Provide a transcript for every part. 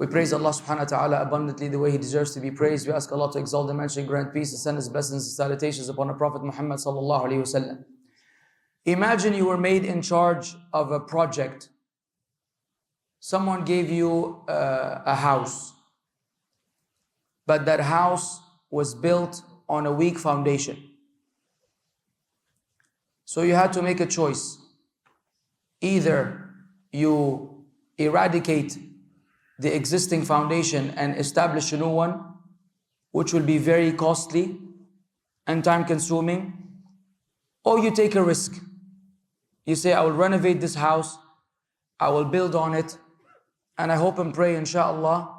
We praise Allah subhanahu wa ta'ala abundantly the way He deserves to be praised. We ask Allah to exalt the mention, grant peace, and send His blessings and salutations upon the Prophet Muhammad sallallahu alayhi wasallam. Imagine you were made in charge of a project. Someone gave you a house, but that house was built on a weak foundation. So you had to make a choice. Either you eradicate the existing foundation and establish a new one, which will be very costly and time consuming, or you take a risk. You say, I will renovate this house, I will build on it, and I hope and pray, inshallah,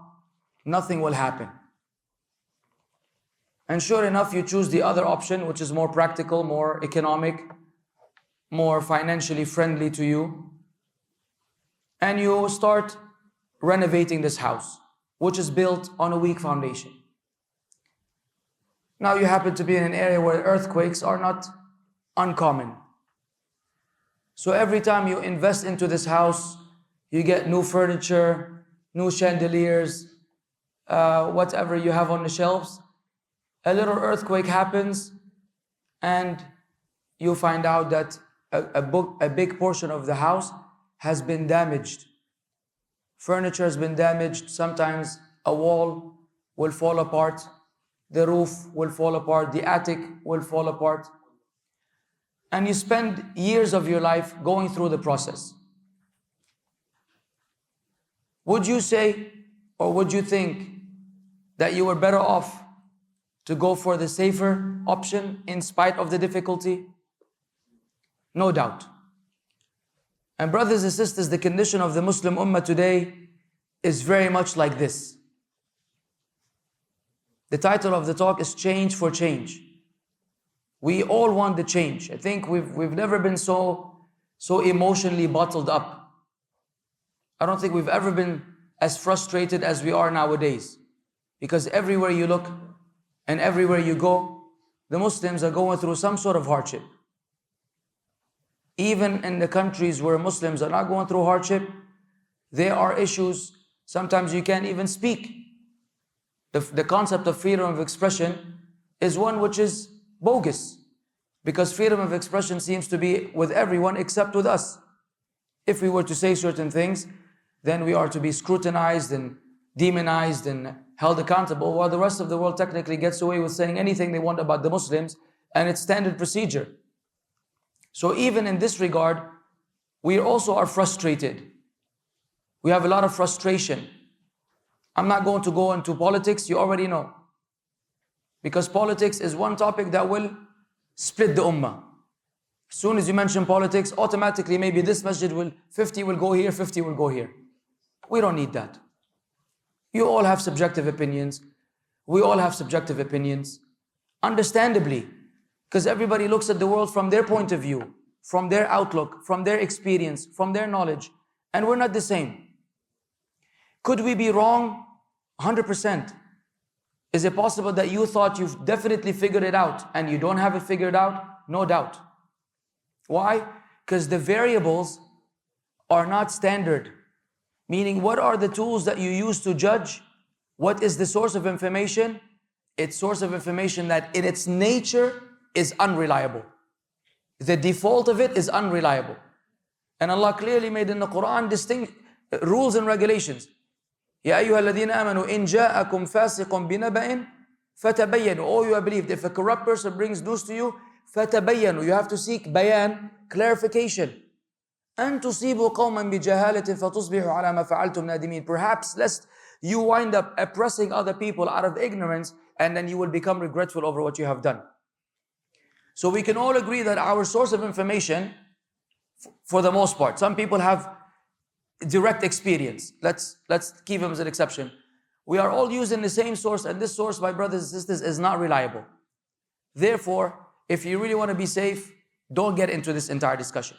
nothing will happen. And sure enough, you choose the other option, which is more practical, more economic, more financially friendly to you. And you start renovating this house, which is built on a weak foundation. Now you happen to be in an area where earthquakes are not uncommon. So every time you invest into this house, you get new furniture, new chandeliers, whatever you have on the shelves. A little earthquake happens and you find out that a big portion of the house has been damaged. Furniture has been damaged. Sometimes a wall will fall apart, the roof will fall apart, the attic will fall apart. And you spend years of your life going through the process. Would you say, or would you think that you were better off to go for the safer option in spite of the difficulty? No doubt. And brothers and sisters, the condition of the Muslim Ummah today is very much like this. The title of the talk is Change for Change. We all want the change. I think we've never been so emotionally bottled up. I don't think we've ever been as frustrated as we are nowadays. Because everywhere you look and everywhere you go, the Muslims are going through some sort of hardship. Even in the countries where Muslims are not going through hardship, there are issues. Sometimes you can't even speak. The concept of freedom of expression is one which is bogus, because freedom of expression seems to be with everyone except with us. If we were to say certain things, then we are to be scrutinized and demonized and held accountable, while the rest of the world technically gets away with saying anything they want about the Muslims, and it's standard procedure. So even in this regard, we also are frustrated. We have a lot of frustration. I'm not going to go into politics, you already know. Because politics is one topic that will split the ummah. As soon as you mention politics, automatically maybe this masjid 50 will go here, 50 will go here. We don't need that. You all have subjective opinions. We all have subjective opinions. Understandably, because everybody looks at the world from their point of view, from their outlook, from their experience, from their knowledge, and we're not the same. Could we be wrong? 100%. Is it possible that you thought you've definitely figured it out and you don't have it figured out? No doubt. Why? Because the variables are not standard. Meaning, what are the tools that you use to judge? What is the source of information? It's source of information that in its nature is unreliable. The default of it is unreliable. And Allah clearly made in the Quran distinct rules and regulations. Ya ayyuhalladhina amanu in ja'akum fasiqun binaba'in fatabayyanu. Oh, you have believed. If a corrupt person brings news to you, fatabayyanu. You have to seek bayan, clarification. أن تصيبوا قوما بجهالة فتصبحوا على ما فعلتم نادمين. Perhaps lest you wind up oppressing other people out of ignorance, and then you will become regretful over what you have done. So we can all agree that our source of information, for the most part, some people have direct experience. Let's keep them as an exception. We are all using the same source, and this source, my brothers and sisters, is not reliable. Therefore, if you really want to be safe, don't get into this entire discussion.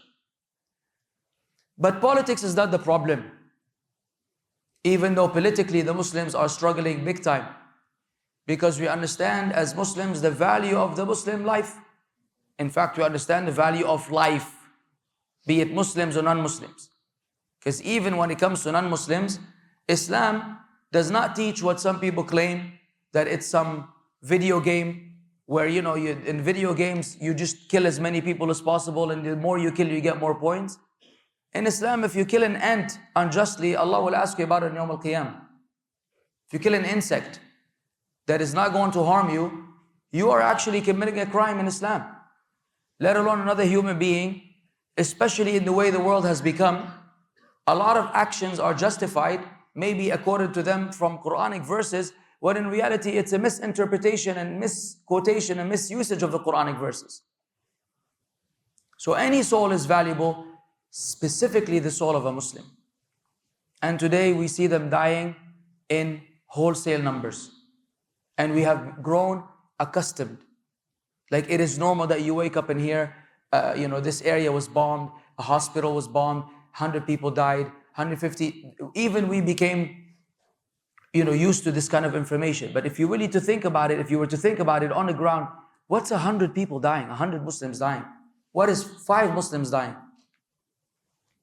But politics is not the problem. Even though politically the Muslims are struggling big time. Because we understand as Muslims the value of the Muslim life. In fact, we understand the value of life, be it Muslims or non-Muslims. Because even when it comes to non-Muslims, Islam does not teach what some people claim, that it's some video game where, in video games, you just kill as many people as possible, and the more you kill, you get more points. In Islam, if you kill an ant unjustly, Allah will ask you about it on Yawm al-Qiyamah. If you kill an insect that is not going to harm you, you are actually committing a crime in Islam. Let alone another human being, especially in the way the world has become. A lot of actions are justified, maybe according to them from Quranic verses, when in reality it's a misinterpretation and misquotation and misusage of the Quranic verses. So any soul is valuable, specifically the soul of a Muslim. And today we see them dying in wholesale numbers. And we have grown accustomed. Like it is normal that you wake up and hear, this area was bombed, a hospital was bombed, 100 people died, 150, even we became, used to this kind of information. But if you really to think about it, if you were to think about it on the ground, what's 100 people dying, 100 Muslims dying? What is 5 Muslims dying?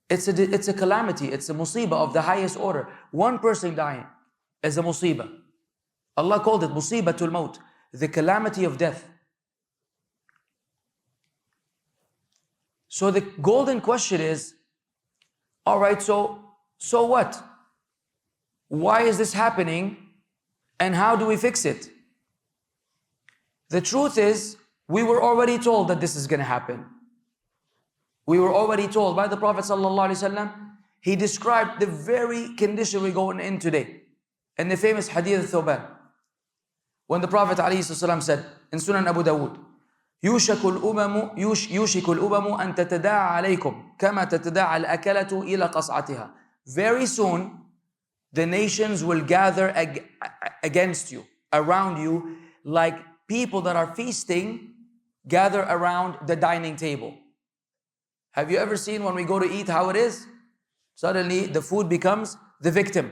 It's a calamity, it's a musibah of the highest order. One person dying is a musibah. Allah called it musibatul maut, the calamity of death. So the golden question is, all right, so what? Why is this happening? And how do we fix it? The truth is, we were already told that this is going to happen. We were already told by the Prophet ﷺ. He described the very condition we're going in today. In the famous Hadith of Thawban, when the Prophet ﷺ said in Sunan Abu Dawood, يوشك الأمم أن تتداعى عليكم كما تتداعى الأكلة إلى قصعتها. Very soon, the nations will gather against you, around you, like people that are feasting gather around the dining table. Have you ever seen when we go to eat how it is? Suddenly the food becomes the victim,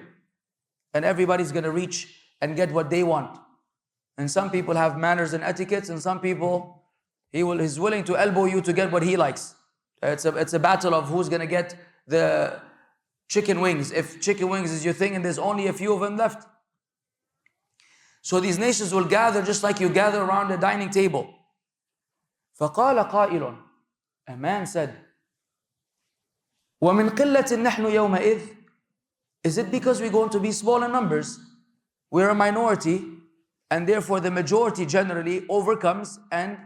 and everybody's going to reach and get what they want. And some people have manners and etiquettes, and some people, he's willing to elbow you to get what he likes. It's a battle of who's going to get the chicken wings. If chicken wings is your thing and there's only a few of them left. So these nations will gather just like you gather around the dining table. فَقَالَ قَائِلٌ, a man said, وَمِنْ قِلَّةٍ نَحْنُ يَوْمَئِذ, is it because we're going to be small in numbers? We're a minority, and therefore the majority generally overcomes and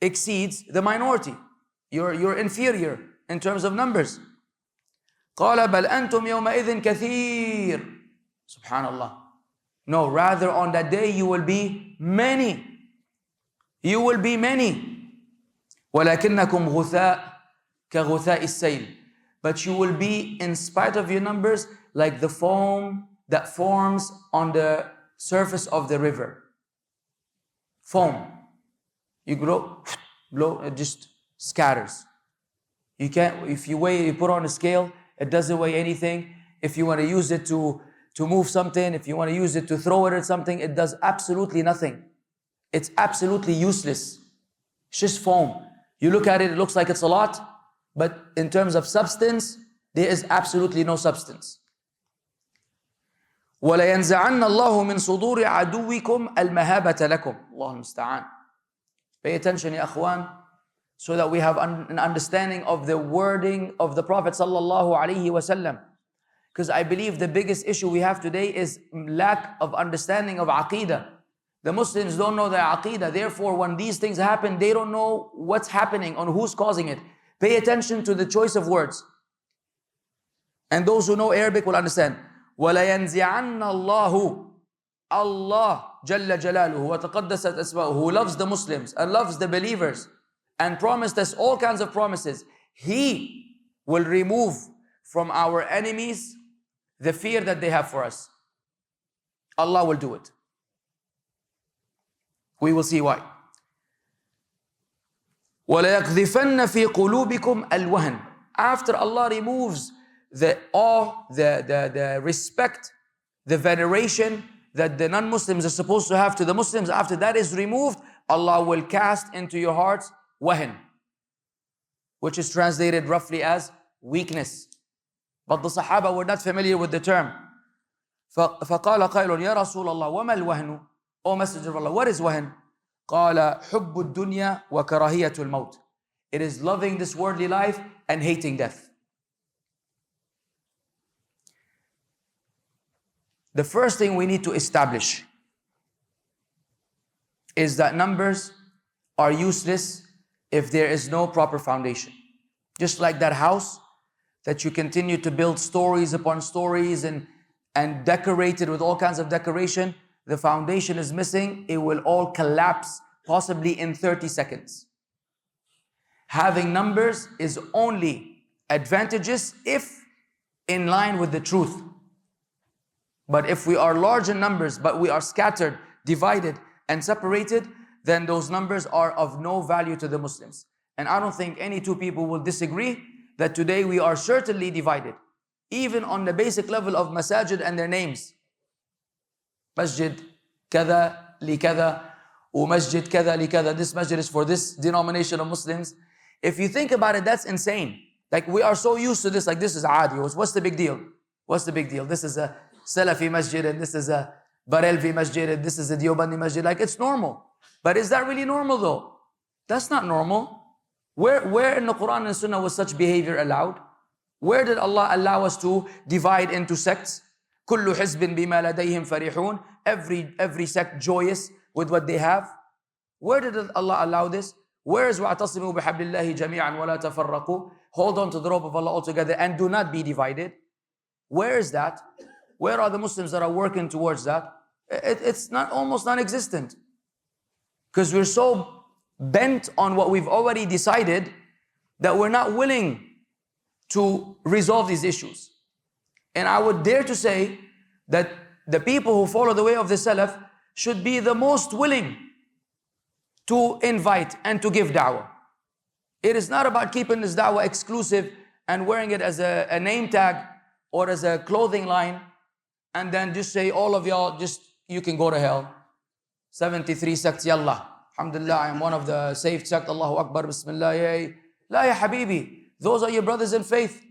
exceeds the minority. You're inferior in terms of numbers. قَالَ بَلْ أَنْتُمْ يَوْمَئِذٍ كَثِيرٌ. Subhanallah. No, rather on that day you will be many. You will be many. وَلَكِنَّكُمْ غُثَاء كَغُثَاءِ السَّيْلِ. But you will be, in spite of your numbers, like the foam that forms on the surface of the river. Foam. You blow, it just scatters. You can't, if you weigh, you put on a scale, it doesn't weigh anything. If you want to use it to move something, if you want to use it to throw it at something, it does absolutely nothing. It's absolutely useless. It's just foam. You look at it, it looks like it's a lot, but in terms of substance, there is absolutely no substance. وَلَيَنْزَعَنَّ اللَّهُ مِنْ صُدُورِ عَدُوِّكُمْ الْمَهَابَةَ لَكُمْ. اللَّهُ الْمُسْتَعَانِ. Pay attention, ya akhwan, so that we have an understanding of the wording of the Prophet sallallahu alaihi wasallam. Because I believe the biggest issue we have today is lack of understanding of Aqeedah. The Muslims don't know their Aqeedah. Therefore, when these things happen, they don't know what's happening or who's causing it. Pay attention to the choice of words. And those who know Arabic will understand. وَلَيَنْزِعَنَّ اللَّهُ, Allah Jalla Jalaluhu wa taqaddasat asma'uhu, who loves the Muslims and loves the believers and promised us all kinds of promises. He will remove from our enemies the fear that they have for us. Allah will do it. We will see why. وَلَيَقْذِفَنَّ فِي قُلُوبِكُمْ الْوَهْنِ. After Allah removes the awe, the respect, the veneration that the non-Muslims are supposed to have to the Muslims, after that is removed, Allah will cast into your hearts wahn, which is translated roughly as weakness. But the Sahaba were not familiar with the term. فقال قائل يا رسول الله وما الوهن? O Messenger of Allah, what is wahn? قال حب الدنيا وكراهية الموت. It is loving this worldly life and hating death. The first thing we need to establish is that numbers are useless if there is no proper foundation. Just like that house that you continue to build stories upon stories and decorate it with all kinds of decoration, the foundation is missing, it will all collapse possibly in 30 seconds. Having numbers is only advantageous if in line with the truth. But if we are large in numbers, but we are scattered, divided, and separated, then those numbers are of no value to the Muslims. And I don't think any two people will disagree that today we are certainly divided. Even on the basic level of masajid and their names. Masjid kada li kada, or masjid kada li kada. This masjid is for this denomination of Muslims. If you think about it, that's insane. Like we are so used to this, like this is adi. What's the big deal? What's the big deal? This is a Salafi masjid and this is a Barelvi masjid and this is a Diobandi masjid. Like it's normal. But is that really normal though? That's not normal. Where in the Quran and Sunnah was such behavior allowed? Where did Allah allow us to divide into sects? كُلُّ حِزْبٍ بِمَا لَدَيْهِمْ فَرِحُونَ. Every sect joyous with what they have. Where did Allah allow this? Where is وَاعْتَصِمُوا بِحَبْلِ اللَّهِ جَمِيعًا وَلَا تَفَرَّقُوا? Hold on to the rope of Allah altogether and do not be divided. Where is that? Where are the Muslims that are working towards that? It's not almost non-existent. Because we're so bent on what we've already decided that we're not willing to resolve these issues. And I would dare to say that the people who follow the way of the Salaf should be the most willing to invite and to give da'wah. It is not about keeping this da'wah exclusive and wearing it as a name tag or as a clothing line and then just say all of y'all, you can go to hell. 73 sects, yallah. Alhamdulillah, I am one of the saved sect. Allahu Akbar, Bismillah. La ya habibi. Those are your brothers in faith.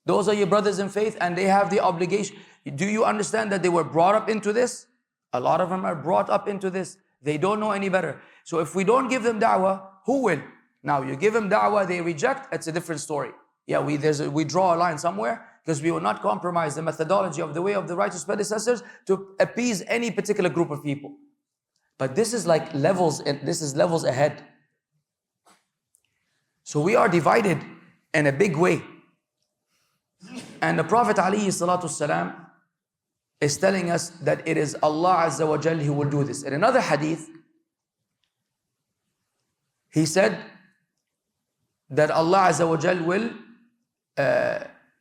Those are your brothers in faith and they have the obligation. Do you understand that they were brought up into this? A lot of them are brought up into this. They don't know any better. So if we don't give them da'wah, who will? Now you give them da'wah, they reject, it's a different story. Yeah, we draw a line somewhere because we will not compromise the methodology of the way of the righteous predecessors to appease any particular group of people. But this is like levels, and this is levels ahead. So we are divided in a big way. And the Prophet ﷺ is telling us that it is Allah Azza wa Jal who will do this. In another hadith, he said that Allah Azza wa Jal will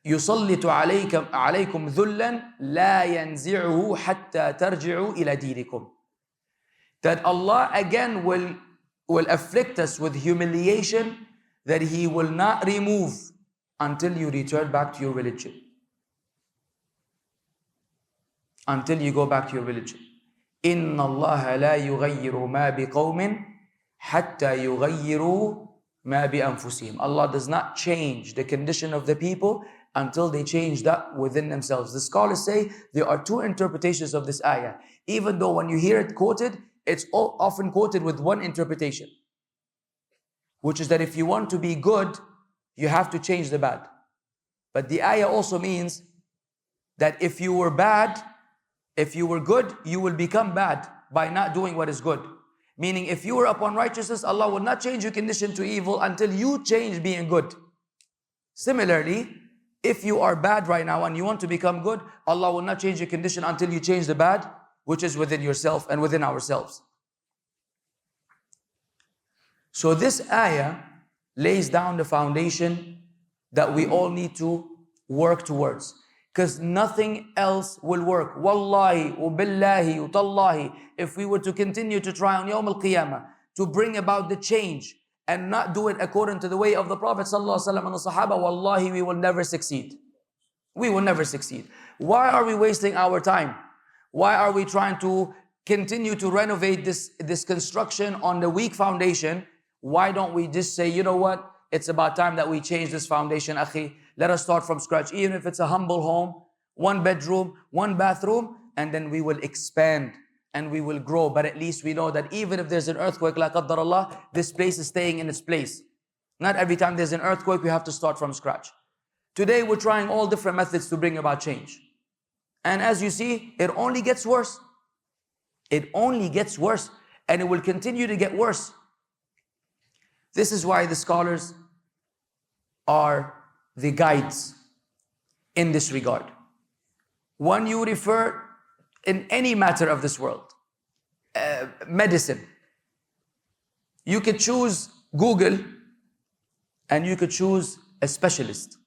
يُصَلِّتُ عَلَيْكُمْ ذُلًّا لَا يَنْزِعُهُ حَتَّى تَرْجِعُوا إِلَى دِينِكُمْ. That Allah again will afflict us with humiliation that He will not remove until you return back to your religion. Until you go back to your religion. إِنَّ اللَّهَ لَا يُغَيِّرُ مَا بِقَوْمٍ حَتَّى يُغَيِّرُوا مَا بِأَنفُسِهِمْ. Allah does not change the condition of the people until they change that within themselves. The scholars say there are two interpretations of this ayah. Even though when you hear it quoted, it's often quoted with one interpretation. Which is that if you want to be good, you have to change the bad. But the ayah also means that if you were bad, if you were good, you will become bad by not doing what is good. Meaning if you were upon righteousness, Allah will not change your condition to evil until you change being good. Similarly, if you are bad right now and you want to become good, Allah will not change your condition until you change the bad, which is within yourself and within ourselves. So this ayah lays down the foundation that we all need to work towards. Because nothing else will work. Wallahi, billahi, tallahi. If we were to continue to try on Yawm al-Qiyamah to bring about the change and not do it according to the way of the Prophet ﷺ and the Sahaba, wallahi, we will never succeed. We will never succeed. Why are we wasting our time? Why are we trying to continue to renovate this construction on the weak foundation? Why don't we just say, you know what? It's about time that we change this foundation, akhi. Let us start from scratch. Even if it's a humble home, one bedroom, one bathroom, and then we will expand and we will grow. But at least we know that even if there's an earthquake, la Qadar Allah, this place is staying in its place. Not every time there's an earthquake, we have to start from scratch. Today, we're trying all different methods to bring about change. And as you see, it only gets worse. It only gets worse, and it will continue to get worse. This is why the scholars are the guides in this regard. When you refer in any matter of this world, medicine, you could choose Google and you could choose a specialist.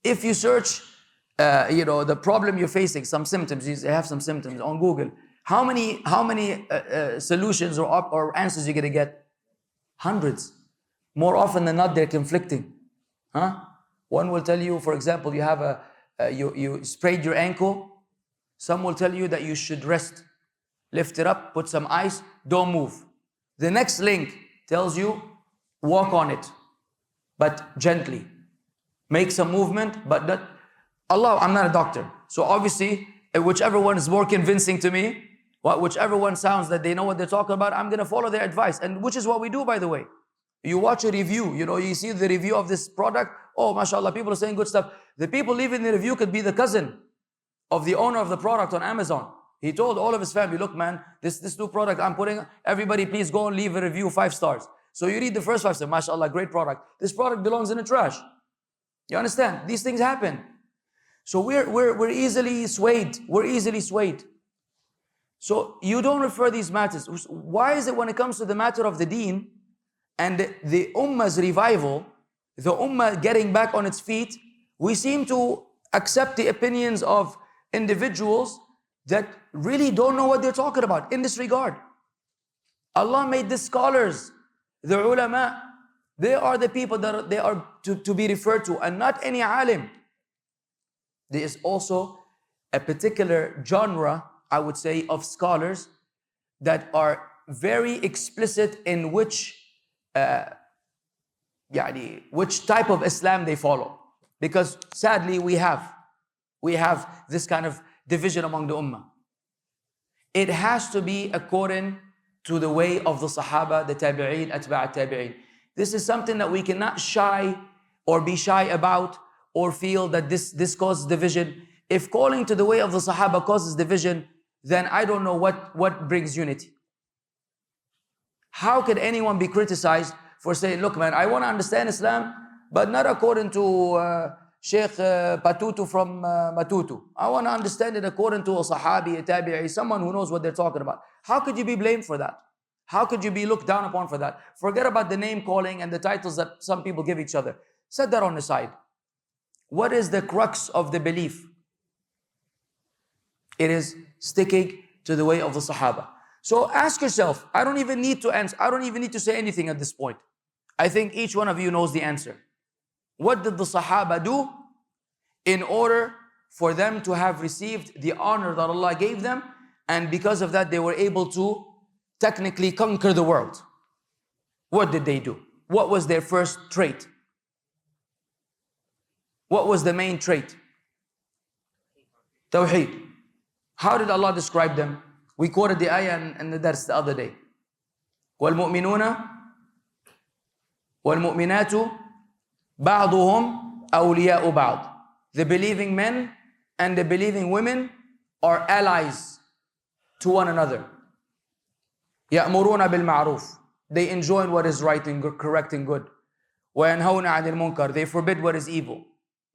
If you search, the problem you're facing, some symptoms, you have some symptoms on Google, how many solutions or answers you're gonna get? Hundreds. More often than not, they're conflicting. One will tell you, for example, you have you sprayed your ankle. Some will tell you that you should rest. Lift it up, put some ice, don't move. The next link tells you, walk on it, but gently. Make some movement, but not. Allah, I'm not a doctor. So obviously, whichever one is more convincing to me, whichever one sounds that they know what they're talking about, I'm going to follow their advice. And which is what we do, by the way. You watch a review, you see the review of this product. Oh, mashallah, people are saying good stuff. The people leaving the review could be the cousin of the owner of the product on Amazon. He told all of his family, look man, this new product I'm putting, everybody please go and leave a review 5 stars. So you read the first 5 stars, mashallah, great product. This product belongs in the trash. You understand? These things happen. So we're easily swayed. We're easily swayed. So you don't refer these matters. Why is it when it comes to the matter of the deen and the ummah's revival, the ummah getting back on its feet, we seem to accept the opinions of individuals that really don't know what they're talking about in this regard? Allah made the scholars, the ulama, they are the people that they are to be referred to, and not any alim. There is also a particular genre, I would say, of scholars that are very explicit in which type of Islam they follow. Because sadly, we have this kind of division among the ummah. It has to be according to the way of the Sahaba, the Tabi'een, Atba' Tabi'een. This is something that we cannot be shy about, or feel that this causes division. If calling to the way of the Sahaba causes division, then I don't know what brings unity. How could anyone be criticized for saying, look man, I want to understand Islam, but not according to Sheikh Patutu from Matutu. I want to understand it according to a Sahabi, a Tabi'i, someone who knows what they're talking about. How could you be blamed for that? How could you be looked down upon for that? Forget about the name calling and the titles that some people give each other. Set that on the side. What is the crux of the belief? It is sticking to the way of the Sahaba. So ask yourself, I don't even need to answer. I don't even need to say anything at this point. I think each one of you knows the answer. What did the Sahaba do in order for them to have received the honor that Allah gave them, and because of that they were able to technically conquer the world? What did they do? What was their first trait? What was the main trait? Tawheed. How did Allah describe them? We quoted the ayah in the dars the other day. وَالْمُؤْمِنُونَ وَالْمُؤْمِنَاتُ بَعْضُهُمْ أَوْلِيَاءُ بَعْضٍ. The believing men and the believing women are allies to one another. يَأْمُرُونَ بِالْمَعْرُوفِ. They enjoin what is right and correct and good. وَيَنْهَوْنَ عَنِ الْمُنْكَرِ. They forbid what is evil.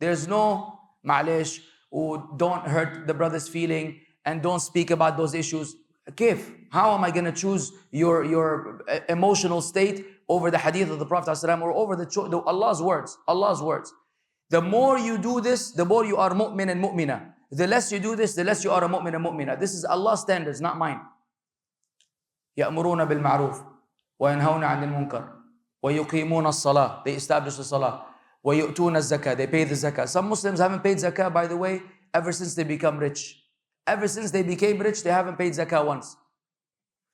There's no ma'lish, don't hurt the brother's feeling and don't speak about those issues. Kif? How am I going to choose your emotional state over the hadith of the Prophet ﷺ or over the Allah's words? Allah's words. The more you do this, the more you are mu'min and mu'mina. The less you do this, the less you are a mu'min and mu'mina. This is Allah's standards, not mine. يَأْمُرُونَ بِالْمَعْرُوفِ وَيَنْهَوْنَ عَنِ الْمُنْكَرِ وَيُقِيمُونَ الصَّلَاةِ. They establish the salah. وَيُؤْتُونَ الزَّكَاةِ. They pay the zakah. Some Muslims haven't paid zakah, by the way, ever since they become rich. Ever since they became rich, they haven't paid zakah once.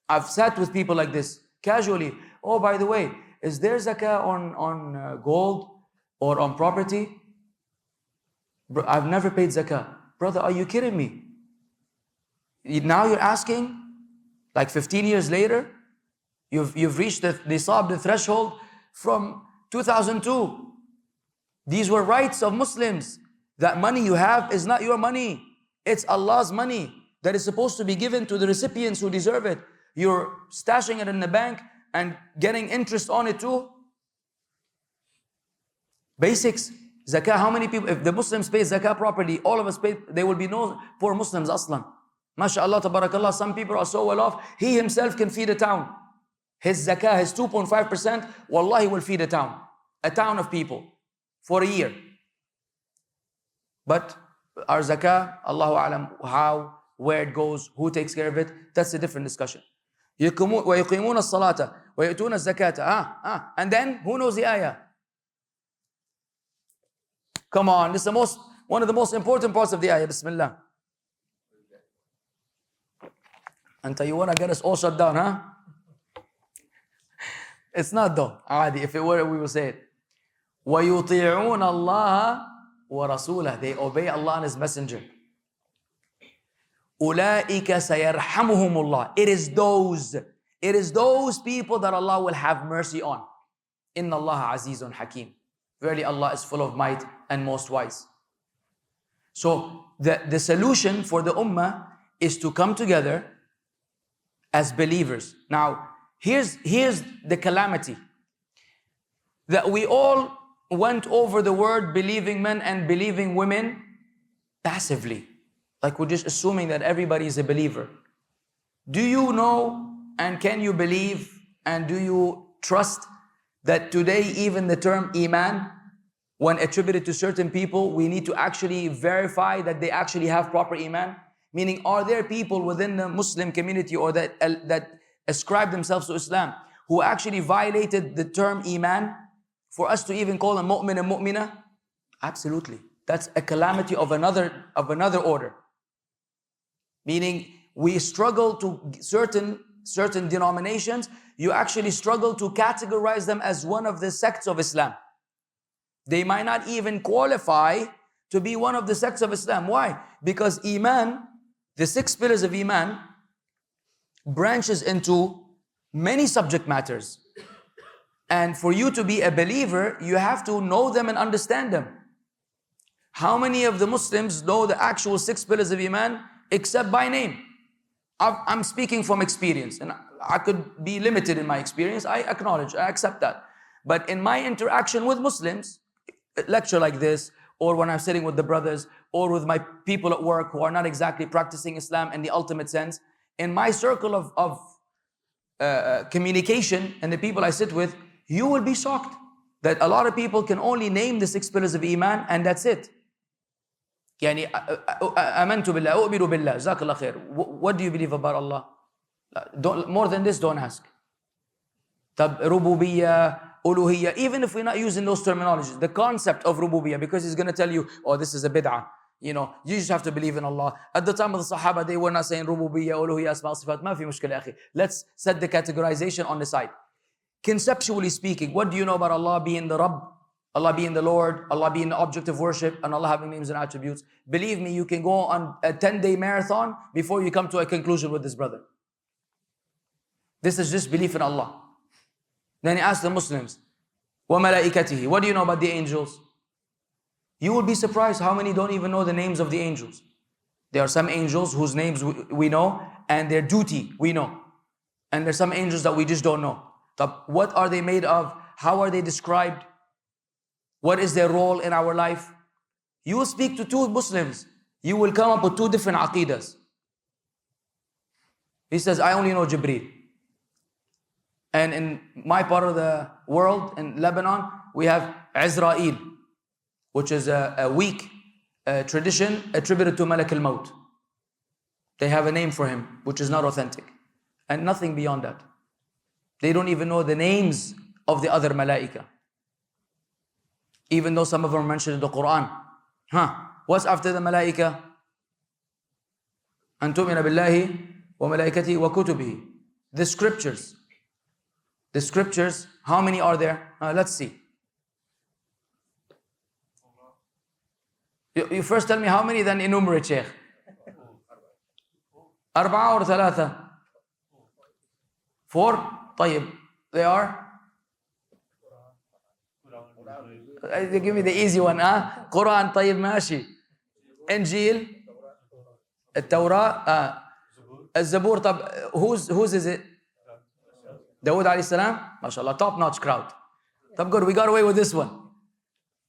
I've sat with people like this, casually. Oh, by the way, is there zakah on gold or on property? Bro, I've never paid zakah. Brother, are you kidding me? Now you're asking, like 15 years later, you've reached the nisab, the threshold from 2002. These were rights of Muslims. That money you have is not your money. It's Allah's money that is supposed to be given to the recipients who deserve it. You're stashing it in the bank and getting interest on it too. Basics. Zakah, how many people, if the Muslims pay zakah properly, all of us pay, there will be no poor Muslims aslan. MashaAllah, tabarakallah, some people are so well off, he himself can feed a town. His zakah, his 2.5%, wallahi will feed a town of people for a year. But our zakah, Allahu alam, how, where it goes, who takes care of it, that's a different discussion. وَيُقِيمُونَ الصَّلَاةَ وَيُؤْتُونَ الزَّكَاةَ. And then, who knows the ayah? Come on, this is one of the most important parts of the ayah. Bismillah. Anta, you want to get us all shut down, huh? It's not though. Adi, if it were, we will say it. وَيُطِيعُونَ اللَّهَ وَرَسُولَهُ. They obey Allah and His Messenger. أُولَٰئِكَ سَيَرْحَمُهُمُ اللَّهُ. It is those people that Allah will have mercy on. إِنَّ اللَّهَ عَزِيزٌ حَكِيمٌ. Verily Allah is full of might and most wise. So the solution for the ummah is to come together as believers. Now, here's the calamity. That we all went over the word believing men and believing women passively. Like we're just assuming that everybody is a believer. Do you know and can you believe and do you trust that today even the term iman, when attributed to certain people, we need to actually verify that they actually have proper iman? Meaning, are there people within the Muslim community or that ascribe themselves to Islam who actually violated the term iman for us to even call them mu'min and mu'mina? Absolutely. That's a calamity of another order. Meaning, we struggle to certain denominations, you actually struggle to categorize them as one of the sects of Islam. They might not even qualify to be one of the sects of Islam. Why? Because iman, the 6 pillars of iman, branches into many subject matters. And for you to be a believer, you have to know them and understand them. How many of the Muslims know the actual 6 pillars of iman except by name? I'm speaking from experience, and I could be limited in my experience. I acknowledge, I accept that. But in my interaction with Muslims, a lecture like this, or when I'm sitting with the brothers, or with my people at work who are not exactly practicing Islam in the ultimate sense, in my circle of communication and the people I sit with, you will be shocked that a lot of people can only name the 6 pillars of iman and that's it. يعني آمنت بالله أؤمن بالله جزاك الله خير. What do you believe about Allah? More than this, don't ask. طب ربوبية, uluhiyya, even if we're not using those terminologies, the concept of rububiyya, because he's going to tell you, oh, this is a bid'ah. You know, you just have to believe in Allah. At the time of the Sahaba, they were not saying rububiyya, uluhiyya, asma' sifat. Ma fi mushkila akhi. Let's set the categorization on the side. Conceptually speaking, what do you know about Allah being the Rabb, Allah being the Lord, Allah being the object of worship, and Allah having names and attributes? Believe me, you can go on a 10-day marathon before you come to a conclusion with this brother. This is just belief in Allah. Then he asked the Muslims, وَمَلَائِكَتِهِ. What do you know about the angels? You will be surprised how many don't even know the names of the angels. There are some angels whose names we know and their duty we know. And there's some angels that we just don't know. What are they made of? How are they described? What is their role in our life? You will speak to 2 Muslims. You will come up with 2 different aqeedas. He says, I only know Jibreel. And in my part of the world, in Lebanon, we have Azrael, which is a weak tradition attributed to Malak al-Maut. They have a name for him, which is not authentic. And nothing beyond that. They don't even know the names of the other malaika. Even though some of them are mentioned in the Quran. What's after the malaika? أن تؤمن بالله وملائكته وكتبه. The scriptures. The scriptures, how many are there? Let's see. You first tell me how many, then enumerate, Sheikh. 4 or 3? 4? طيب. They are? Give me the easy one. Quran. طيب ماشي. Injil. التوراة. الزبور. طب whose is it? Dawood alayhi salam. MashaAllah. Top notch crowd. طب good. We got away with this one.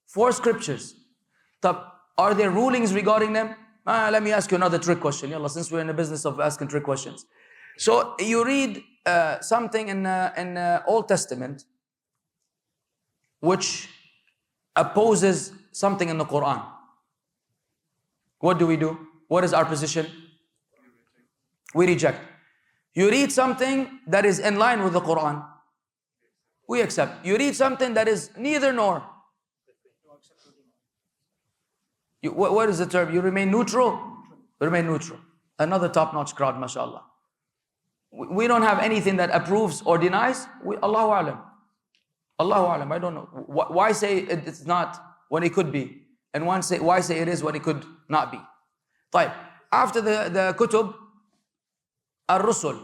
4 scriptures. طب are there rulings regarding them? Let me ask you another trick question. Yalla, since we're in the business of asking trick questions. So you read something in Old Testament which opposes something in the Quran. What do we do? What is our position? We reject. You read something that is in line with the Quran. We accept. You read something that is neither nor. What is the term? You remain neutral? You remain neutral. Another top-notch crowd, mashallah. We don't have anything that approves or denies. Allahu A'lam. Allahu A'lam. I don't know. Why say it's not when it could be? And why say it is when it could not be? طيب. After the kutub, ar-rusul.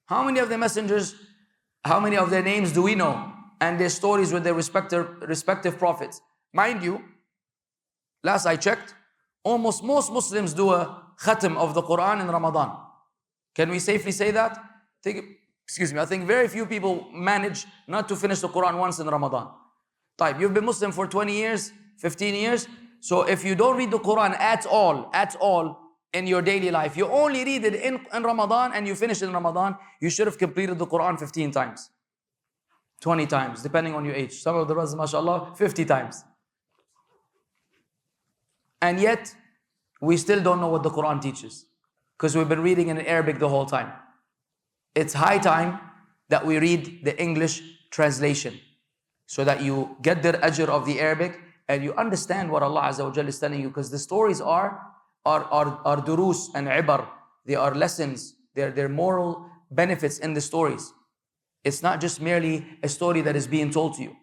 How many of the messengers, how many of their names do we know? And their stories with their respective prophets. Mind you, last I checked, almost most Muslims do a khatam of the Quran in Ramadan. Can we safely say that? I think very few people manage not to finish the Quran once in Ramadan. Type, you've been Muslim for 20 years, 15 years. So if you don't read the Quran at all in your daily life, you only read it in Ramadan and you finish it in Ramadan, you should have completed the Quran 15 times. 20 times, depending on your age. Some of the brothers, mashallah, 50 times. And yet, we still don't know what the Quran teaches. Because we've been reading in Arabic the whole time. It's high time that we read the English translation. So that you get the ajr of the Arabic and you understand what Allah Azza wa Jalla is telling you. Because the stories are durus and ibar. They are lessons. They're moral benefits in the stories. It's not just merely a story that is being told to you.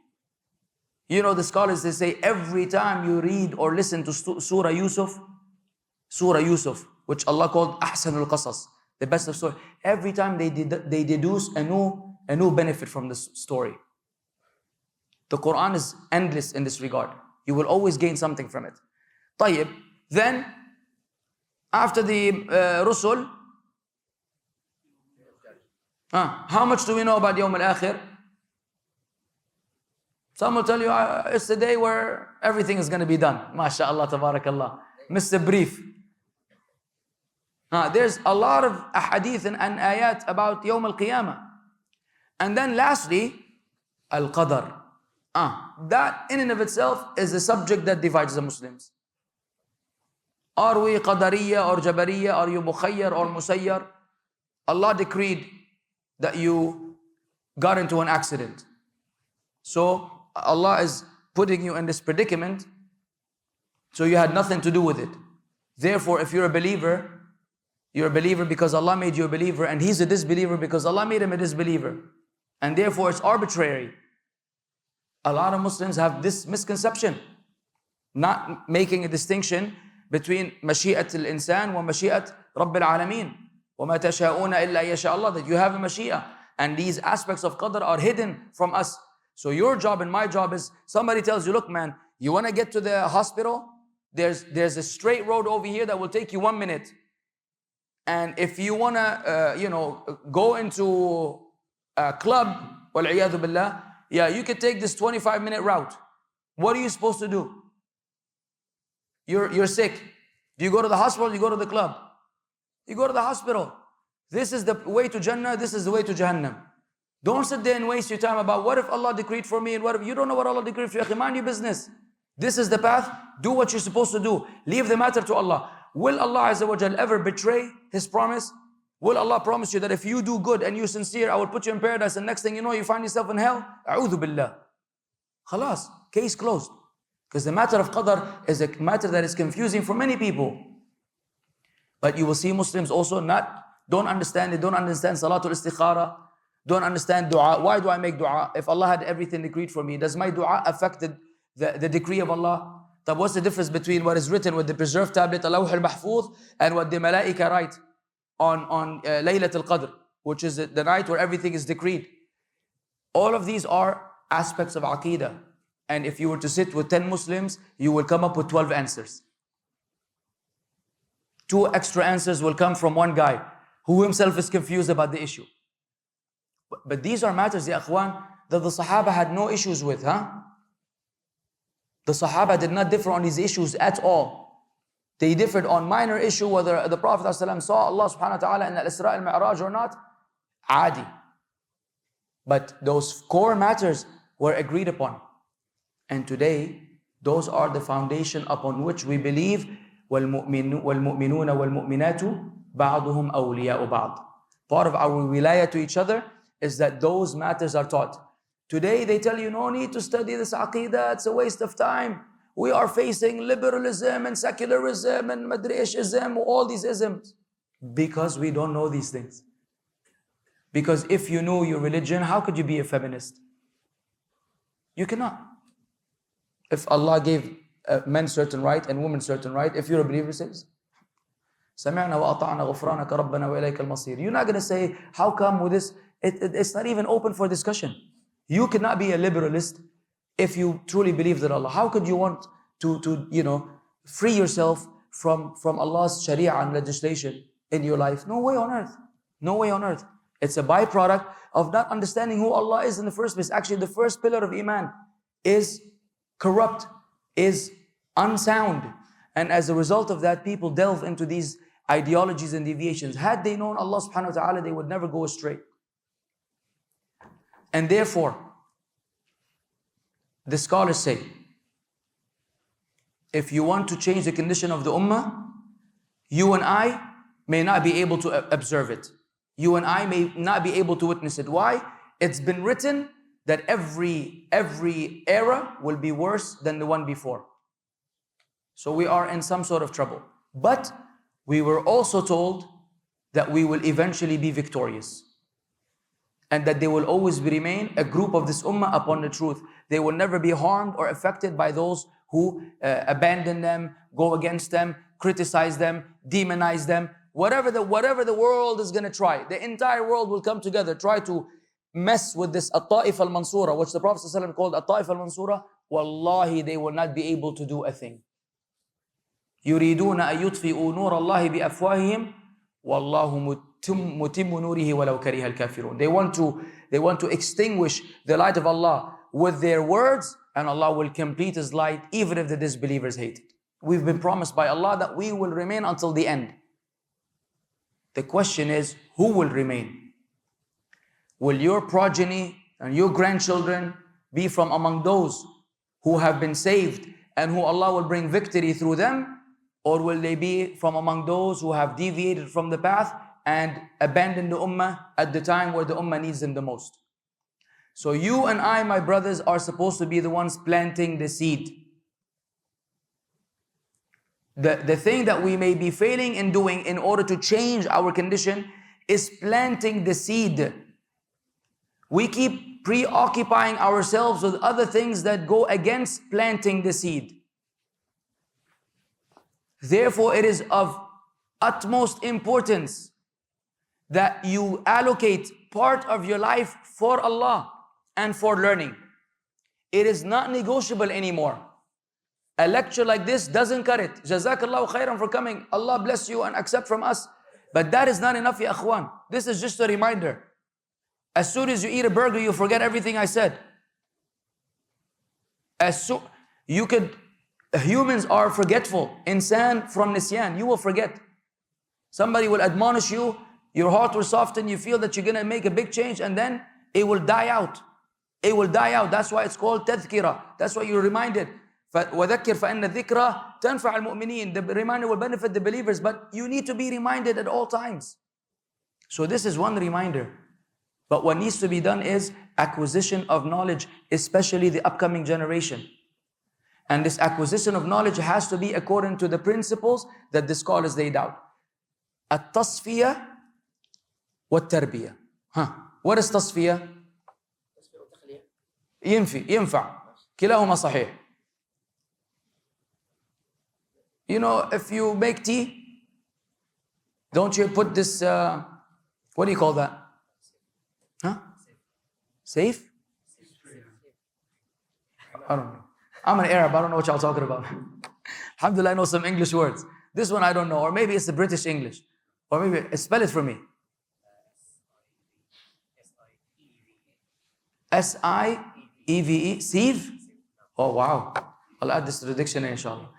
You know, the scholars, they say every time you read or listen to Surah Yusuf, which Allah called Ahsanul Qasas, the best of story. Every time they deduce a new benefit from this story. The Quran is endless in this regard. You will always gain something from it. طيب, then after the Rusul, how much do we know about Yawm al-Akhir? Some will tell you, it's the day where everything is going to be done. MashaAllah, tabarakallah. Mr. Brief. There's a lot of ahadith and ayat about Yawm al-Qiyamah. And then lastly, al-Qadar. That in and of itself is a subject that divides the Muslims. Are we Qadariya or Jabariya? Are you Mukhayyar or Musayyar? Allah decreed that you got into an accident. So Allah is putting you in this predicament. So you had nothing to do with it. Therefore, if you're a believer because Allah made you a believer, and he's a disbeliever because Allah made him a disbeliever. And therefore it's arbitrary. A lot of Muslims have this misconception, not making a distinction between mashi'at al-insan wa mashi'at Rabbil Alameen. وَمَا تَشَاءُونَ إِلَّا يَشَاءَ اللَّهُ, that you have a mashi'ah. And these aspects of qadr are hidden from us. So your job and my job is, somebody tells you, look man, you want to get to the hospital? There's a straight road over here that will take you 1 minute. And if you want to, go into a club, وَالْعِيَاذُ بِاللَّهِ, you could take this 25-minute route. What are you supposed to do? You're sick. Do you go to the hospital? You go to the club? You go to the hospital. This is the way to Jannah. This is the way to Jahannam. Don't sit there and waste your time about what if Allah decreed for me and what if you don't know what Allah decreed for you. Mind your business. This is the path. Do what you're supposed to do. Leave the matter to Allah. Will Allah Azza wa Jal ever betray His promise? Will Allah promise you that if you do good and you're sincere, I will put you in paradise, and next thing you know, you find yourself in hell? A'udhu billah. Khalas, case closed. Because the matter of qadar is a matter that is confusing for many people. But you will see Muslims also don't understand it, don't understand Salatul Istikhara, don't understand dua. Why do I make dua? If Allah had everything decreed for me, does my dua affect the decree of Allah? طب what's the difference between what is written with the preserved tablet, Al-Lawh al-Mahfuz, and what the Malaika write on Laylat al-Qadr, which is the night where everything is decreed? All of these are aspects of Aqeedah. And if you were to sit with 10 Muslims, you will come up with 12 answers. 2 extra answers will come from one guy who himself is confused about the issue. But these are matters, ya akhwan, that the Sahaba had no issues with, huh? The Sahaba did not differ on these issues at all. They differed on minor issue, whether the Prophet ﷺ saw Allah subhanahu wa ta'ala in al-Isra al-Mi'raj or not. Adi. But those core matters were agreed upon. And today, those are the foundation upon which we believe وَالْمُؤْمِنُونَ وَالْمُؤْمِنَاتُ بَعْضُهُمْ أَوْلِيَاءُ بَعْضٍ. Part of our wilayah to each other is that those matters are taught. Today they tell you, no need to study this Aqeedah, it's a waste of time. We are facing liberalism and secularism and Madrishism, all these isms. Because we don't know these things. Because if you know your religion, how could you be a feminist? You cannot. If Allah gave men certain right and women certain right, if you're a believer, says, سَمِعْنَا وَأَطَعْنَا غُفْرَانَكَ رَبَّنَا وَإِلَيْكَ الْمَصِيرُ. You're not going to say, how come with this? It's not even open for discussion. You cannot be a liberalist if you truly believe that Allah. How could you want to free yourself from Allah's Sharia and legislation in your life? No way on earth. No way on earth. It's a byproduct of not understanding who Allah is in the first place. Actually, the first pillar of iman is corrupt, is unsound. And as a result of that, people delve into these ideologies and deviations. Had they known Allah subhanahu wa ta'ala, they would never go astray. And therefore, the scholars say, if you want to change the condition of the ummah, you and I may not be able to observe it. You and I may not be able to witness it. Why? It's been written that every era will be worse than the one before. So we are in some sort of trouble. But we were also told that we will eventually be victorious. And that they will always remain a group of this ummah upon the truth. They will never be harmed or affected by those who abandon them, go against them, criticize them, demonize them. Whatever the world is going to try, the entire world will come together, try to mess with this At-Ta'if al-Mansura, which the Prophet ﷺ called At-Ta'if al-Mansura. Wallahi, they will not be able to do a thing. يُرِيدُونَ أَن يُطْفِئُوا نُورَ اللَّهِ بِأَفْوَاهِهِمْ وَاللَّهُ مُتِمُّ نُورِهِ وَلَوْ كَرِهَ الْكَافِرُونَ. They want to extinguish the light of Allah with their words, and Allah will complete His light even if the disbelievers hate it. We've been promised by Allah that we will remain until the end. The question is, who will remain? Will your progeny and your grandchildren be from among those who have been saved and who Allah will bring victory through them? Or will they be from among those who have deviated from the path and abandoned the ummah at the time where the ummah needs them the most? So you and I, my brothers, are supposed to be the ones planting the seed. The thing that we may be failing in doing in order to change our condition is planting the seed. We keep preoccupying ourselves with other things that go against planting the seed. Therefore, it is of utmost importance that you allocate part of your life for Allah and for learning. It is not negotiable anymore. A lecture like this doesn't cut it. Jazakallahu khairan for coming. Allah bless you and accept from us. But that is not enough, ya akhwan. This is just a reminder. As soon as you eat a burger, you forget everything I said. Humans are forgetful. Insan from nisyan. You will forget. Somebody will admonish you. Your heart will soften. You feel that you're going to make a big change, and then it will die out. It will die out. That's why it's called tadhkira. That's why you're reminded. وَذَكِّرْ فَإِنَّ الذِّكْرَ تَنْفَعَ الْمُؤْمِنِينَ. The reminder will benefit the believers, but you need to be reminded at all times. So this is one reminder. But what needs to be done is acquisition of knowledge, especially the upcoming generation. And this acquisition of knowledge has to be according to the principles that the scholars laid out. التصفية والتربية. What is تصفية? ينفع كلاهما صحيح. You know, if you make tea, don't you put this, what do you call that? Huh? Safe? I don't know. I'm an Arab, I don't know what y'all talking about. Alhamdulillah, I know some English words. This one I don't know, or maybe it's the British English. Or maybe, spell it for me. S-I-E-V-E, sieve? Oh wow, I'll add this to the dictionary inshallah.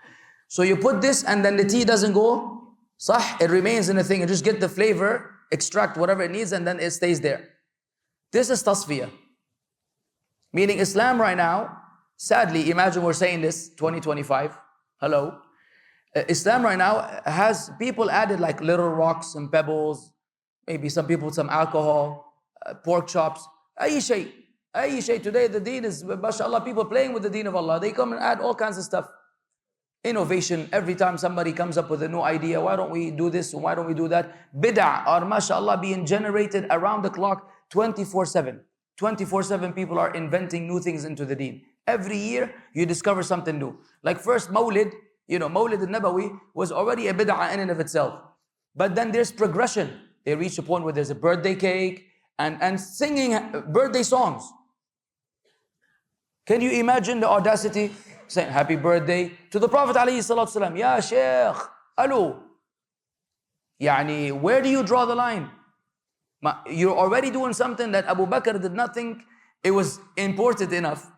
So you put this and then the tea doesn't go, sah, it remains in the thing, you just get the flavor, extract whatever it needs and then it stays there. This is tasfiyah. Meaning Islam right now, sadly, imagine we're saying this, 2025, hello. Islam right now has people added like little rocks and pebbles, maybe some people with some alcohol, pork chops, ay shay. Today the deen is, mashallah, people playing with the deen of Allah. They come and add all kinds of stuff. Innovation, every time somebody comes up with a new idea, why don't we do this, why don't we do that? Bid'ah are, mashallah, being generated around the clock, 24/7. 24/7 people are inventing new things into the deen. Every year, you discover something new. Like first Mawlid, you know, Mawlid al-Nabawi was already a bid'ah in and of itself. But then there's progression. They reach a point where there's a birthday cake and singing birthday songs. Can you imagine the audacity? Saying happy birthday to the Prophet ﷺ. Ya Sheikh, hello. Yani, where do you draw the line? You're already doing something that Abu Bakr did not think it was important enough.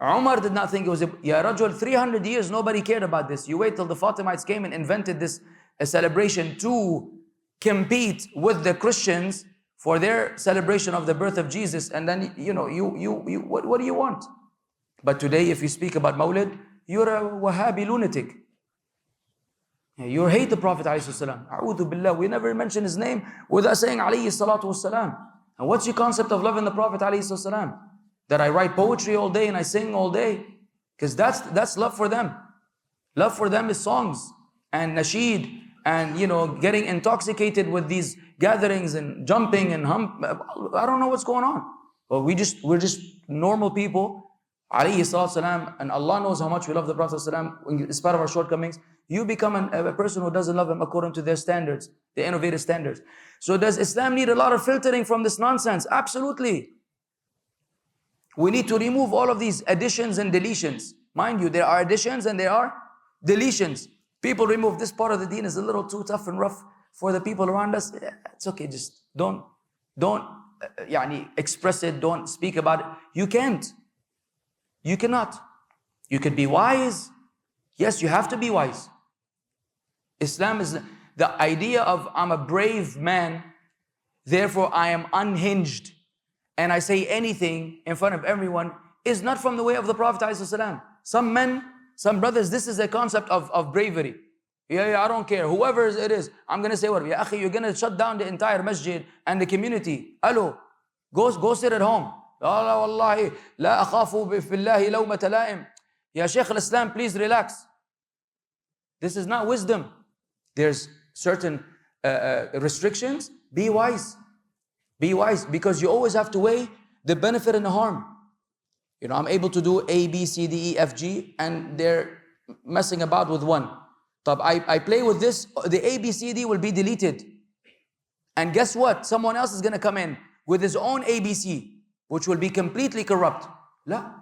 Umar did not think it was, Ya Rajul, 300 years nobody cared about this. You wait till the Fatimites came and invented this celebration to compete with the Christians for their celebration of the birth of Jesus. And then, you know, what do you want? But today, if you speak about Mawlid, you're a Wahhabi lunatic. You hate the Prophet ﷺ. A'udhu billah. We never mention his name without saying alayhi salatu wassalam. And what's your concept of loving the Prophet ﷺ? That I write poetry all day and I sing all day? Because that's love for them. Love for them is songs and nasheed and, you know, getting intoxicated with these gatherings and jumping and I don't know what's going on. But we're just normal people. Alayhi salatu salam, and Allah knows how much we love the Prophet salam. In spite of our shortcomings, you become a person who doesn't love him according to their standards, the innovative standards. So does Islam need a lot of filtering from this nonsense? Absolutely. We need to remove all of these additions and deletions. Mind you, there are additions and there are deletions. People remove this part of the deen is a little too tough and rough for the people around us. It's okay, just don't express it, don't speak about it. You can't. You cannot. You could be wise. Yes, you have to be wise. Islam is the idea of I'm a brave man, therefore I am unhinged, and I say anything in front of everyone is not from the way of the Prophet ﷺ. Some men, some brothers, this is a concept of bravery. Yeah, I don't care. Whoever it is, I'm going to say what? Ya akhi, you're going to shut down the entire masjid and the community. Hello, go sit at home. Allah wallahi, la akhafu billahi lawmata la'im. Ya Shaykh al-Islam, please relax. This is not wisdom. There's certain restrictions. Be wise. Be wise, because you always have to weigh the benefit and the harm. You know, I'm able to do A, B, C, D, E, F, G, and they're messing about with one. I play with this, the A, B, C, D will be deleted. And guess what? Someone else is going to come in with his own ABC, which will be completely corrupt. La.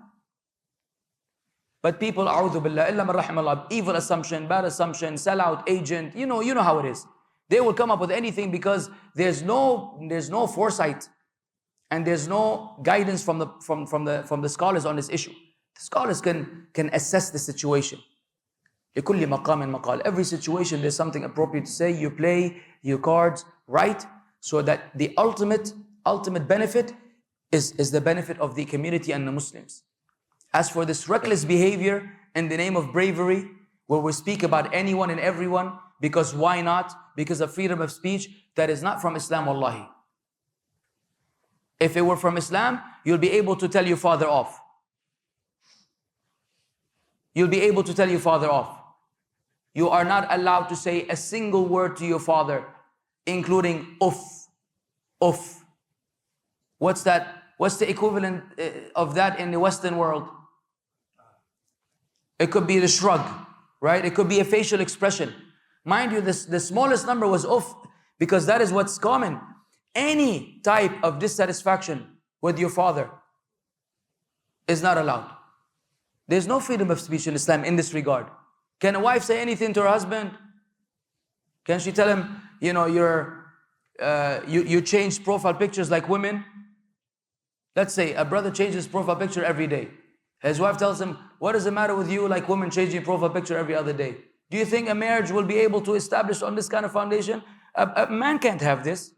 But people, a'udhu billah, illa man rahimallah, evil assumption, bad assumption, sellout, agent, you know how it is. They will come up with anything because there's no foresight and there's no guidance from the scholars on this issue. The scholars can assess the situation. لِكُلِّ مَقَامٍ مَقَالٍ. Every situation there's something appropriate to say. You play your cards right, so that the ultimate benefit is the benefit of the community and the Muslims. As for this reckless behavior in the name of bravery, where we speak about anyone and everyone, because why not? Because of freedom of speech, that is not from Islam, wallahi. If it were from Islam, you'll be able to tell your father off. You'll be able to tell your father off. You are not allowed to say a single word to your father, including uff. Uff. What's that? What's the equivalent of that in the Western world? It could be the shrug. right? It could be a facial expression. Mind you, the smallest number was off, because that is what's common. Any type of dissatisfaction with your father is not allowed. There's no freedom of speech in Islam in this regard. Can a wife say anything to her husband? Can she tell him, you know, you change profile pictures like women? Let's say a brother changes profile picture every day. His wife tells him, what is the matter with you, like women changing profile picture every other day? Do you think a marriage will be able to establish on this kind of foundation? A man can't have this.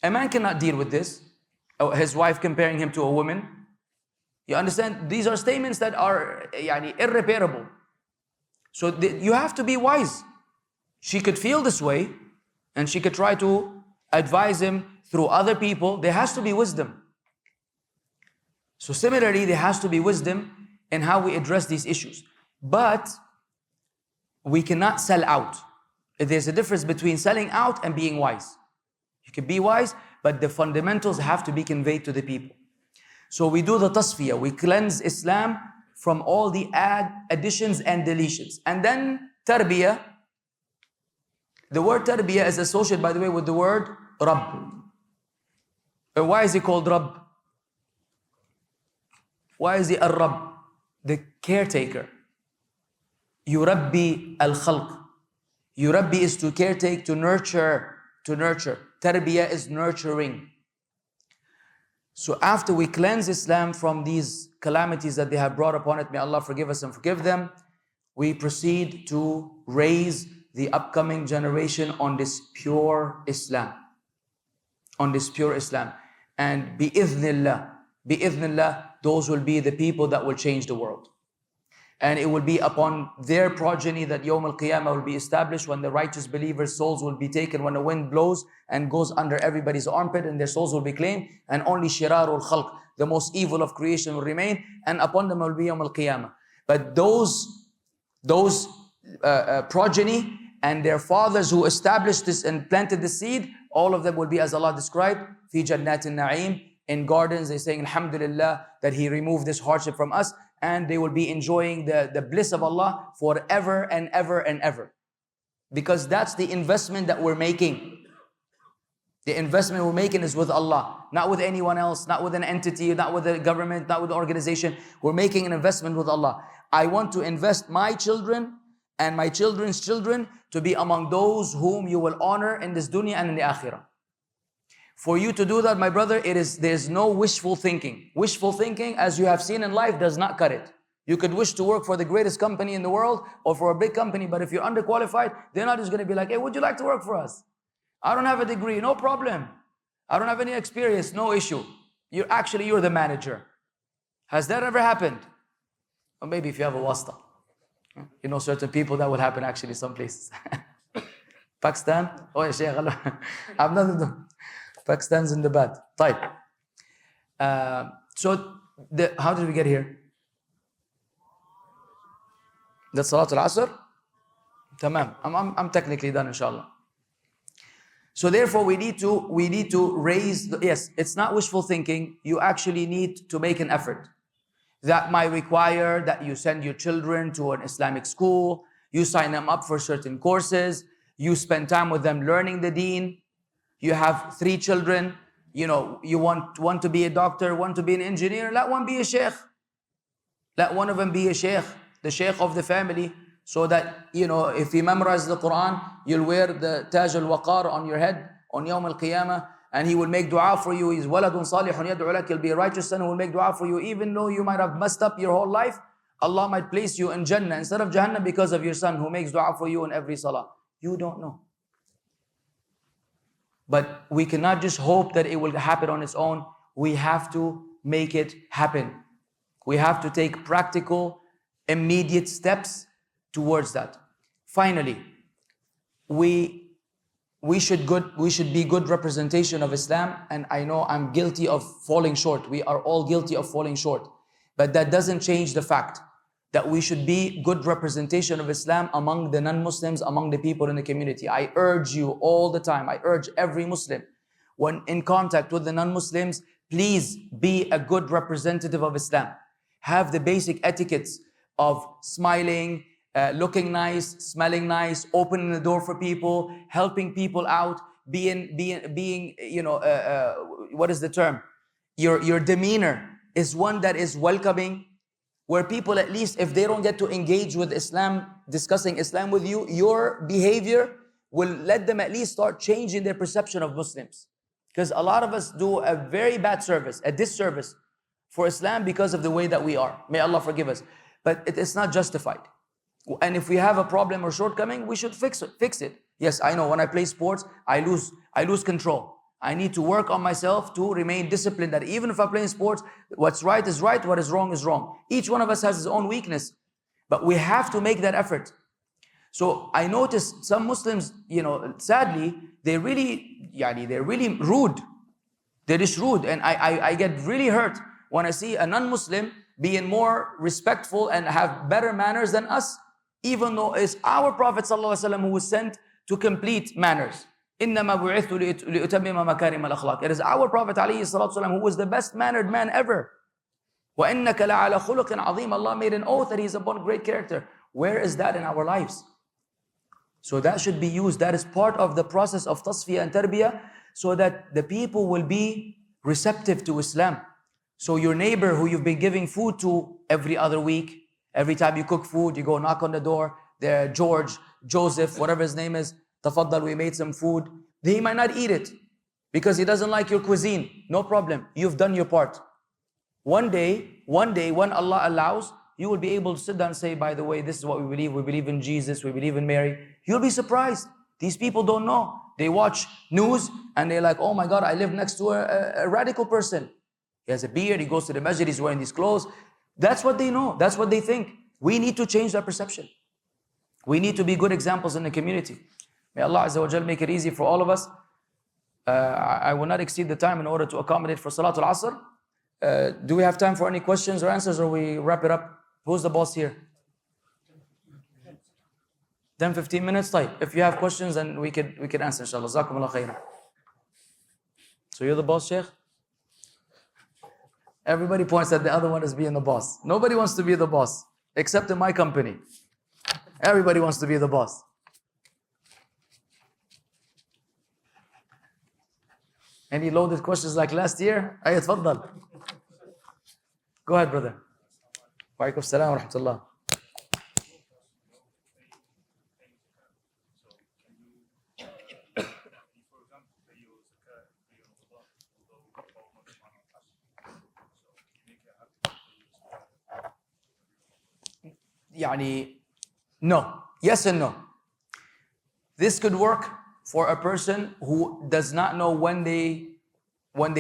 A man cannot deal with this. His wife comparing him to a woman. You understand? These are statements that are irreparable. So you have to be wise. She could feel this way, and she could try to advise him through other people. There has to be wisdom. So similarly, there has to be wisdom in how we address these issues. But we cannot sell out. There's a difference between selling out and being wise. You can be wise, but the fundamentals have to be conveyed to the people. So we do the tasfiyah. We cleanse Islam from all the additions and deletions. And then tarbiyah. The word tarbiyah is associated, by the way, with the word Rabb. Why is he called Rabb? Why is he Ar-Rabb? The caretaker. Yurabbi al-khalq. Yurabbi is to caretake, to nurture. Tarbiyah is nurturing. So after we cleanse Islam from these calamities that they have brought upon it, may Allah forgive us and forgive them, we proceed to raise the upcoming generation on this pure Islam. On this pure Islam. And bi'idhnillah, those will be the people that will change the world. And it will be upon their progeny that Yawm al-Qiyamah will be established, when the righteous believers' souls will be taken, when the wind blows and goes under everybody's armpit, and their souls will be claimed, and only shirarul khalq, the most evil of creation, will remain, and upon them will be Yawm al-Qiyamah. But those progeny and their fathers who established this and planted the seed, all of them will be, as Allah described, fi jannatin na'im, in gardens. They're saying, alhamdulillah, that He removed this hardship from us, and they will be enjoying the bliss of Allah forever and ever and ever. Because that's the investment that we're making. The investment we're making is with Allah, not with anyone else, not with an entity, not with a government, not with an organization. We're making an investment with Allah. I want to invest my children and my children's children to be among those whom you will honor in this dunya and in the akhirah. For you to do that, my brother, there's no wishful thinking. Wishful thinking, as you have seen in life, does not cut it. You could wish to work for the greatest company in the world or for a big company, but if you're underqualified, they're not just going to be like, hey, would you like to work for us? I don't have a degree, no problem. I don't have any experience, no issue. You're the manager. Has that ever happened? Or maybe if you have a wasta. You know certain people that will happen actually some places. Pakistan? Oh, yeah, Shaykh, I'm not Pakistan's in the bad. Type. So, how did we get here? That's Salat al-Asr? Tamam. I'm technically done, inshallah. So therefore, we need to raise, yes, it's not wishful thinking. You actually need to make an effort. That might require that you send your children to an Islamic school, you sign them up for certain courses, you spend time with them learning the deen. You have 3 children, you want one to be a doctor, one to be an engineer, let one be a sheikh. Let one of them be a sheikh, the sheikh of the family, so that, if you memorize the Quran, you'll wear the Taj al-Waqar on your head on Yawm al-Qiyamah, and he will make dua for you. He's waladun salihun yad'u lak. He'll be a righteous son who will make dua for you, even though you might have messed up your whole life. Allah might place you in Jannah instead of Jahannam because of your son who makes dua for you in every salah. You don't know. But we cannot just hope that it will happen on its own. We have to make it happen. We have to take practical, immediate steps towards that. Finally, we should be good representation of Islam. And I know I'm guilty of falling short. We are all guilty of falling short. But that doesn't change the fact that we should be good representation of Islam among the non-Muslims, among the people in the community. I urge you all the time, I urge every Muslim, when in contact with the non-Muslims, please be a good representative of Islam. Have the basic etiquettes of smiling, looking nice, smelling nice, opening the door for people, helping people out, being what is the term? Your demeanor is one that is welcoming, where people, at least if they don't get to engage with Islam, discussing Islam with you, your behavior will let them at least start changing their perception of Muslims. Because a lot of us do a very bad service, a disservice for Islam because of the way that we are. May Allah forgive us. But it's not justified. And if we have a problem or shortcoming, we should fix it. Yes, I know when I play sports, I lose control. I need to work on myself to remain disciplined, that even if I play in sports, what's right is right, what is wrong is wrong. Each one of us has his own weakness, but we have to make that effort. So I noticed some Muslims, sadly, they're really rude. They're just rude. And I get really hurt when I see a non-Muslim being more respectful and have better manners than us, even though it's our Prophet ﷺ who was sent to complete manners. إِنَّمَا بُعِثْتُ لِأُتَمِّمَ مَكَارِمَ الْأَخْلَاقِ. It is our Prophet ﷺ who was the best mannered man ever. وَإِنَّكَ لَعَلَى خُلُقٍ عَظِيمٍ. Allah made an oath that He is upon great character. Where is that in our lives? So that should be used. That is part of the process of tasfiyah and tarbiyah, so that the people will be receptive to Islam. So your neighbor who you've been giving food to every other week, every time you cook food, you go knock on the door, there, George, Joseph, whatever his name is, tafaddal, we made some food. He might not eat it because he doesn't like your cuisine. No problem. You've done your part. One day, when Allah allows, you will be able to sit down and say, by the way, this is what we believe. We believe in Jesus. We believe in Mary. You'll be surprised. These people don't know. They watch news and they're like, oh my God, I live next to a radical person. He has a beard. He goes to the masjid. He's wearing these clothes. That's what they know. That's what they think. We need to change that perception. We need to be good examples in the community. May Allah Azza wa Jal make it easy for all of us. I will not exceed the time in order to accommodate for Salatul Asr. Do we have time for any questions or answers, or we wrap it up? Who's the boss here? 10, 15 minutes type. If you have questions, then we could answer, inshallah. Jazakumullah khairan. So you're the boss, Sheikh? Everybody points at the other one as being the boss. Nobody wants to be the boss, except in my company. Everybody wants to be the boss. Any loaded questions like last year? Ayat Faddal. Go ahead, brother. Wa alaikum salam wa rahmatullah. No. Yes and no. This could work for a person who does not know when they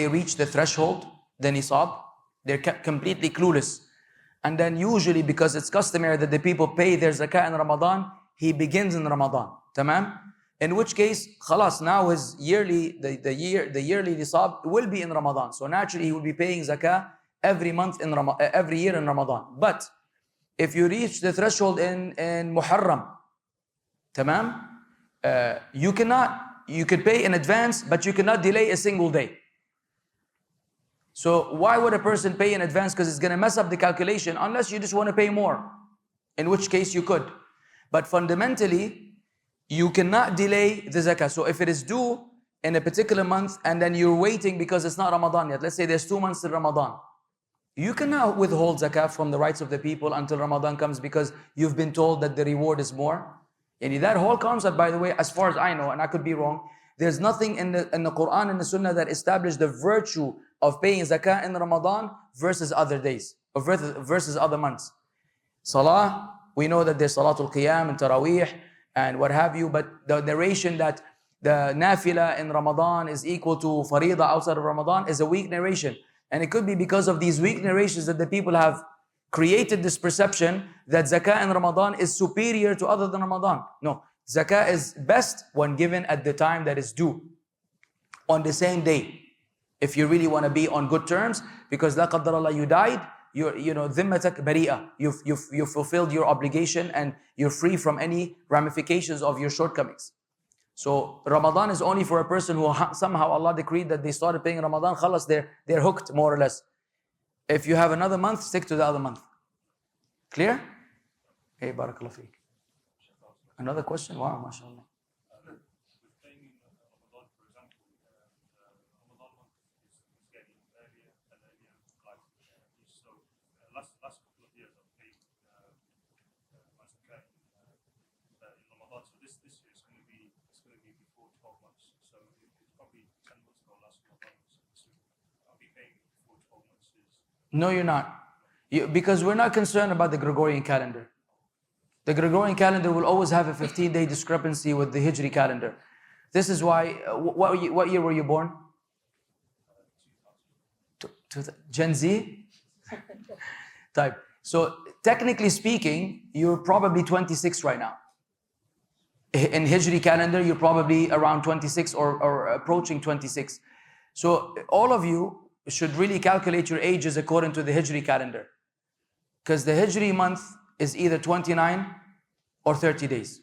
reach the threshold, the nisab. They're completely clueless. And then usually, because it's customary that the people pay their zakat in Ramadan, he begins in Ramadan. Tamam? In which case, khalas, now his yearly nisab will be in Ramadan. So naturally, he will be paying zakah every year in Ramadan. But if you reach the threshold in Muharram, tamam, you could pay in advance, but you cannot delay a single day. So why would a person pay in advance? Because it's going to mess up the calculation, unless you just want to pay more, in which case you could. But fundamentally, you cannot delay the zakah. So if it is due in a particular month and then you're waiting because it's not Ramadan yet, let's say there's 2 months to Ramadan, you cannot withhold zakah from the rights of the people until Ramadan comes because you've been told that the reward is more. And that whole concept, by the way, as far as I know, and I could be wrong, there's nothing in the Quran and the Sunnah that established the virtue of paying zakah in Ramadan versus other days, or versus other months. Salah, we know that there's Salatul Qiyam and Taraweeh and what have you, but the narration that the nafilah in Ramadan is equal to faridah outside of Ramadan is a weak narration. And it could be because of these weak narrations that the people have created this perception that zakah in Ramadan is superior to other than Ramadan. No, zakah is best when given at the time that is due, on the same day. If you really want to be on good terms, because la Qadar Allah, you died, dhimmatak bari'ah, you've fulfilled your obligation and you're free from any ramifications of your shortcomings. So Ramadan is only for a person who somehow Allah decreed that they started paying Ramadan, khalas, they're hooked more or less. If you have another month, stick to the other month. Clear? Hey, barakallah feek. Another question? Wow, mashallah. No, you're not. Because we're not concerned about the Gregorian calendar. The Gregorian calendar will always have a 15-day discrepancy with the Hijri calendar. This is why, what year were you born? Gen Z? Type. So technically speaking, you're probably 26 right now. In Hijri calendar, you're probably around 26 or approaching 26. So all of you should really calculate your ages according to the Hijri calendar. Because the Hijri month is either 29 or 30 days.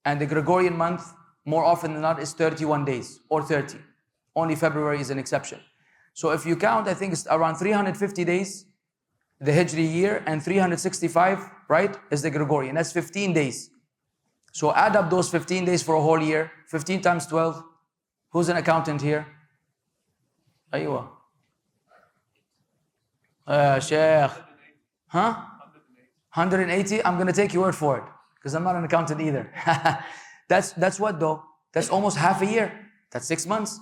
And the Gregorian month, more often than not, is 31 days or 30. Only February is an exception. So if you count, I think it's around 350 days, the Hijri year, and 365, right, is the Gregorian. That's 15 days. So add up those 15 days for a whole year. 15 times 12. Who's an accountant here? Aywa. Sheikh. Huh? 180? I'm going to take your word for it. Because I'm not an accountant either. That's what though? That's almost half a year. That's 6 months.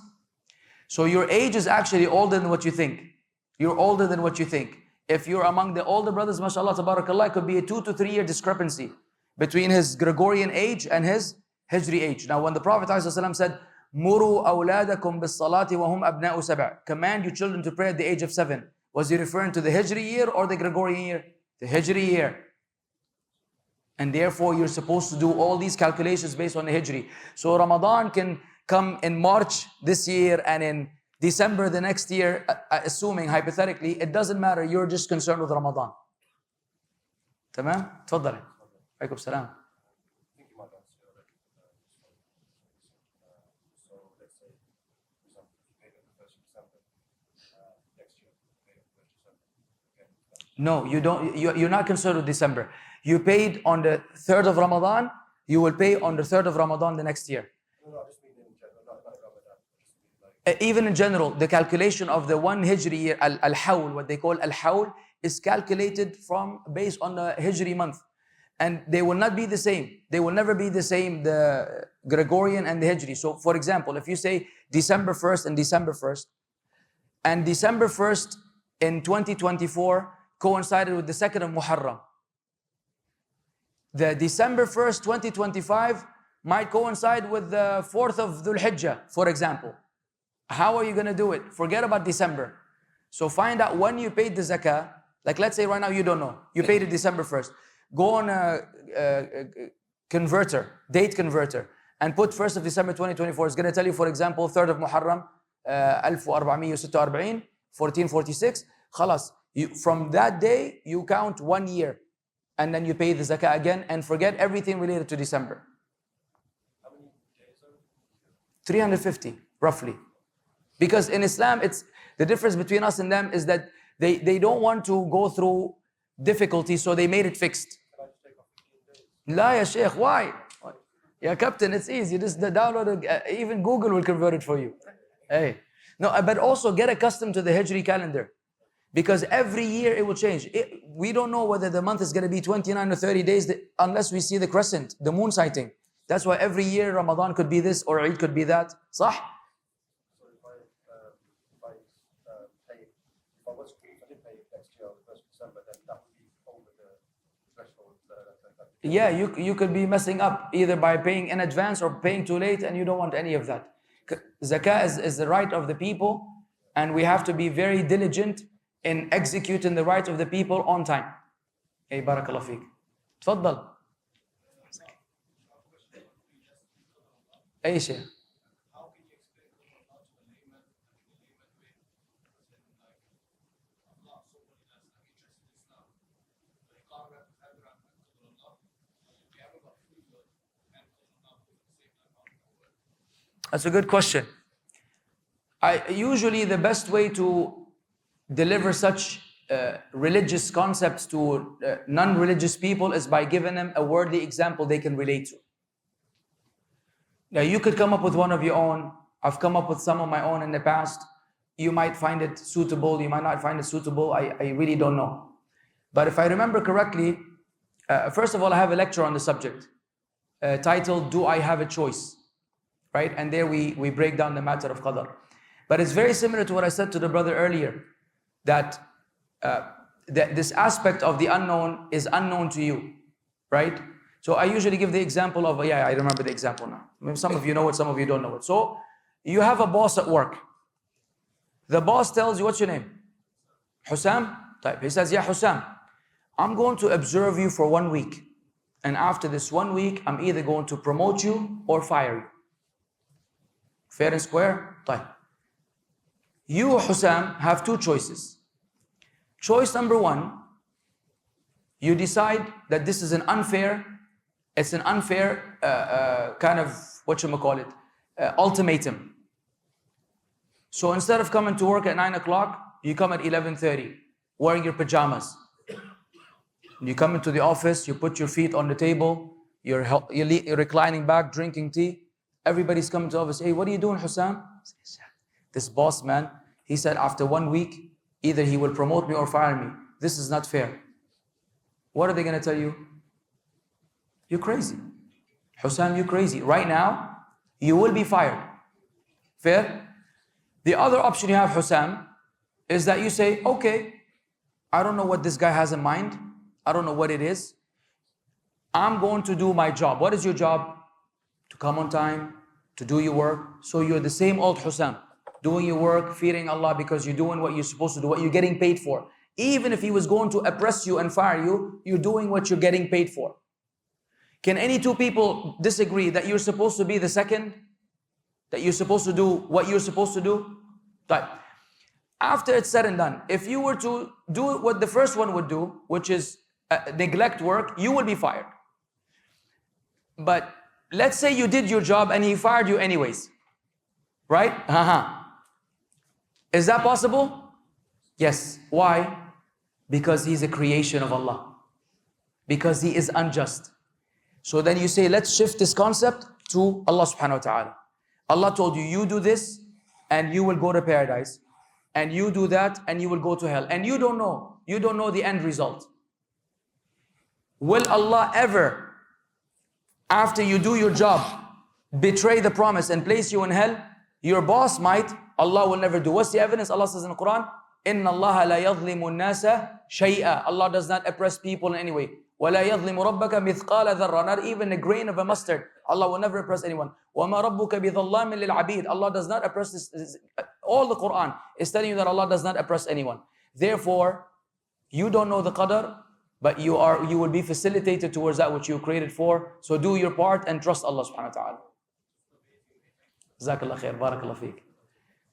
So your age is actually older than what you think. You're older than what you think. If you're among the older brothers, mashallah, tabarakallah, it could be a 2 to 3 year discrepancy between his Gregorian age and his Hijri age. Now when the Prophet ﷺ said, Muru awladakum bis salati wa hum abna'u sab'a, command your children to pray at the age of 7. Was he referring to the Hijri year or the Gregorian year? The Hijri year. And therefore you're supposed to do all these calculations based on the Hijri. So Ramadan can come in March this year and in December the next year, assuming hypothetically, it doesn't matter, you're just concerned with Ramadan. Tamam? Tfaddali. Alaikum salam. No, you don't. You're not concerned with December. You paid on the 3rd of Ramadan, you will pay on the 3rd of Ramadan the next year. Even in general, the calculation of the one Hijri year, al-Hawl, what they call al-Hawl, is calculated from based on the Hijri month. And they will not be the same. They will never be the same, the Gregorian and the Hijri. So for example, if you say December 1st and December 1st, and December 1st in 2024 coincided with the 2nd of Muharram, the December 1st, 2025 might coincide with the 4th of Dhul Hijjah, for example. How are you going to do it? Forget about December. So find out when you paid the zakah. Like let's say right now you don't know. You paid it December 1st. Go on a converter, date converter, and put 1st of December 2024. It's going to tell you, for example, 3rd of Muharram, 1446, 1446. Khalas. From that day, you count 1 year. And then you pay the zakah again and forget everything related to December. How many days are it? 350, roughly. Because in Islam, it's the difference between us and them is that they don't want to go through difficulty, so they made it fixed. Can I just take off 15 days? La, ya Sheikh, why? Yeah, Captain, it's easy. Just download it. Even Google will convert it for you. Hey. No, but also get accustomed to the Hijri calendar. Because every year it will change. We don't know whether the month is going to be 29 or 30 days unless we see the crescent, the moon sighting. That's why every year Ramadan could be this or Eid could be that. Sah? So if I did pay next year on the 1st of December, then that would be over the threshold. Yeah, you could be messing up either by paying in advance or paying too late, and you don't want any of that. Zakah is the right of the people, and we have to be very diligent in executing the rights of the people on time. Hey, barakallah feek. Tfaddal. Hey, Sheikh. That's a good question. Usually the best way to deliver such religious concepts to non-religious people is by giving them a worldly example they can relate to. Now, you could come up with one of your own. I've come up with some of my own in the past. You might find it suitable, you might not find it suitable. I really don't know. But if I remember correctly, first of all, I have a lecture on the subject titled, Do I Have a Choice? Right? And there we break down the matter of Qadar. But it's very similar to what I said to the brother earlier, that this aspect of the unknown is unknown to you, right? So I usually give the example of, I remember the example now. Maybe some of you know it, some of you don't know it. So you have a boss at work. The boss tells you, what's your name? Hussam? Type. He says, yeah, Hussam, I'm going to observe you for 1 week. And after this 1 week, I'm either going to promote you or fire you. Fair and square? Type. You, Hussam, have two choices. Choice number one, you decide that this is an unfair kind of, ultimatum. So instead of coming to work at 9 o'clock, you come at 11:30, wearing your pajamas. You come into the office, you put your feet on the table, you're reclining back, drinking tea. Everybody's coming to the office. Hey, what are you doing, Hussam? This boss, man, he said after 1 week, either he will promote me or fire me. This is not fair. What are they going to tell you? You're crazy. Hussam, you're crazy. Right now, you will be fired. Fair? The other option you have, Hussam, is that you say, okay, I don't know what this guy has in mind. I don't know what it is. I'm going to do my job. What is your job? To come on time, to do your work. So you're the same old Hussam, doing your work, fearing Allah because you're doing what you're supposed to do, what you're getting paid for. Even if he was going to oppress you and fire you, you're doing what you're getting paid for. Can any two people disagree that you're supposed to be the second? That you're supposed to do what you're supposed to do? Right. After it's said and done, if you were to do what the first one would do, which is neglect work, you will be fired. But let's say you did your job and he fired you anyways. Right? Is that possible? Yes. Why? Because he's a creation of Allah. Because he is unjust. So then you say, let's shift this concept to Allah subhanahu wa ta'ala. Allah told you, you do this and you will go to paradise. And you do that and you will go to hell. And you don't know the end result. Will Allah ever, after you do your job, betray the promise and place you in hell? Your boss might, Allah will never do. What's the evidence? Allah says in the Quran, إِنَّ اللَّهَ لَا يَظْلِمُ النَّاسَ شَيْئًا. Allah does not oppress people in any way. وَلَا يَظْلِمُ رَبَّكَ مِثْقَالَ ذَرَّةٍ. Not even a grain of a mustard. Allah will never oppress anyone. وَمَا رَبُّكَ بِظَلَّامٍ لِلْعَبِيدِ. Allah does not oppress this. All the Quran is telling you that Allah does not oppress anyone. Therefore, you don't know the Qadar, but you will be facilitated towards that which you created for. So do your part and trust Allah subhanahu wa ta'ala. Jazakallah khair. Barakallah feek.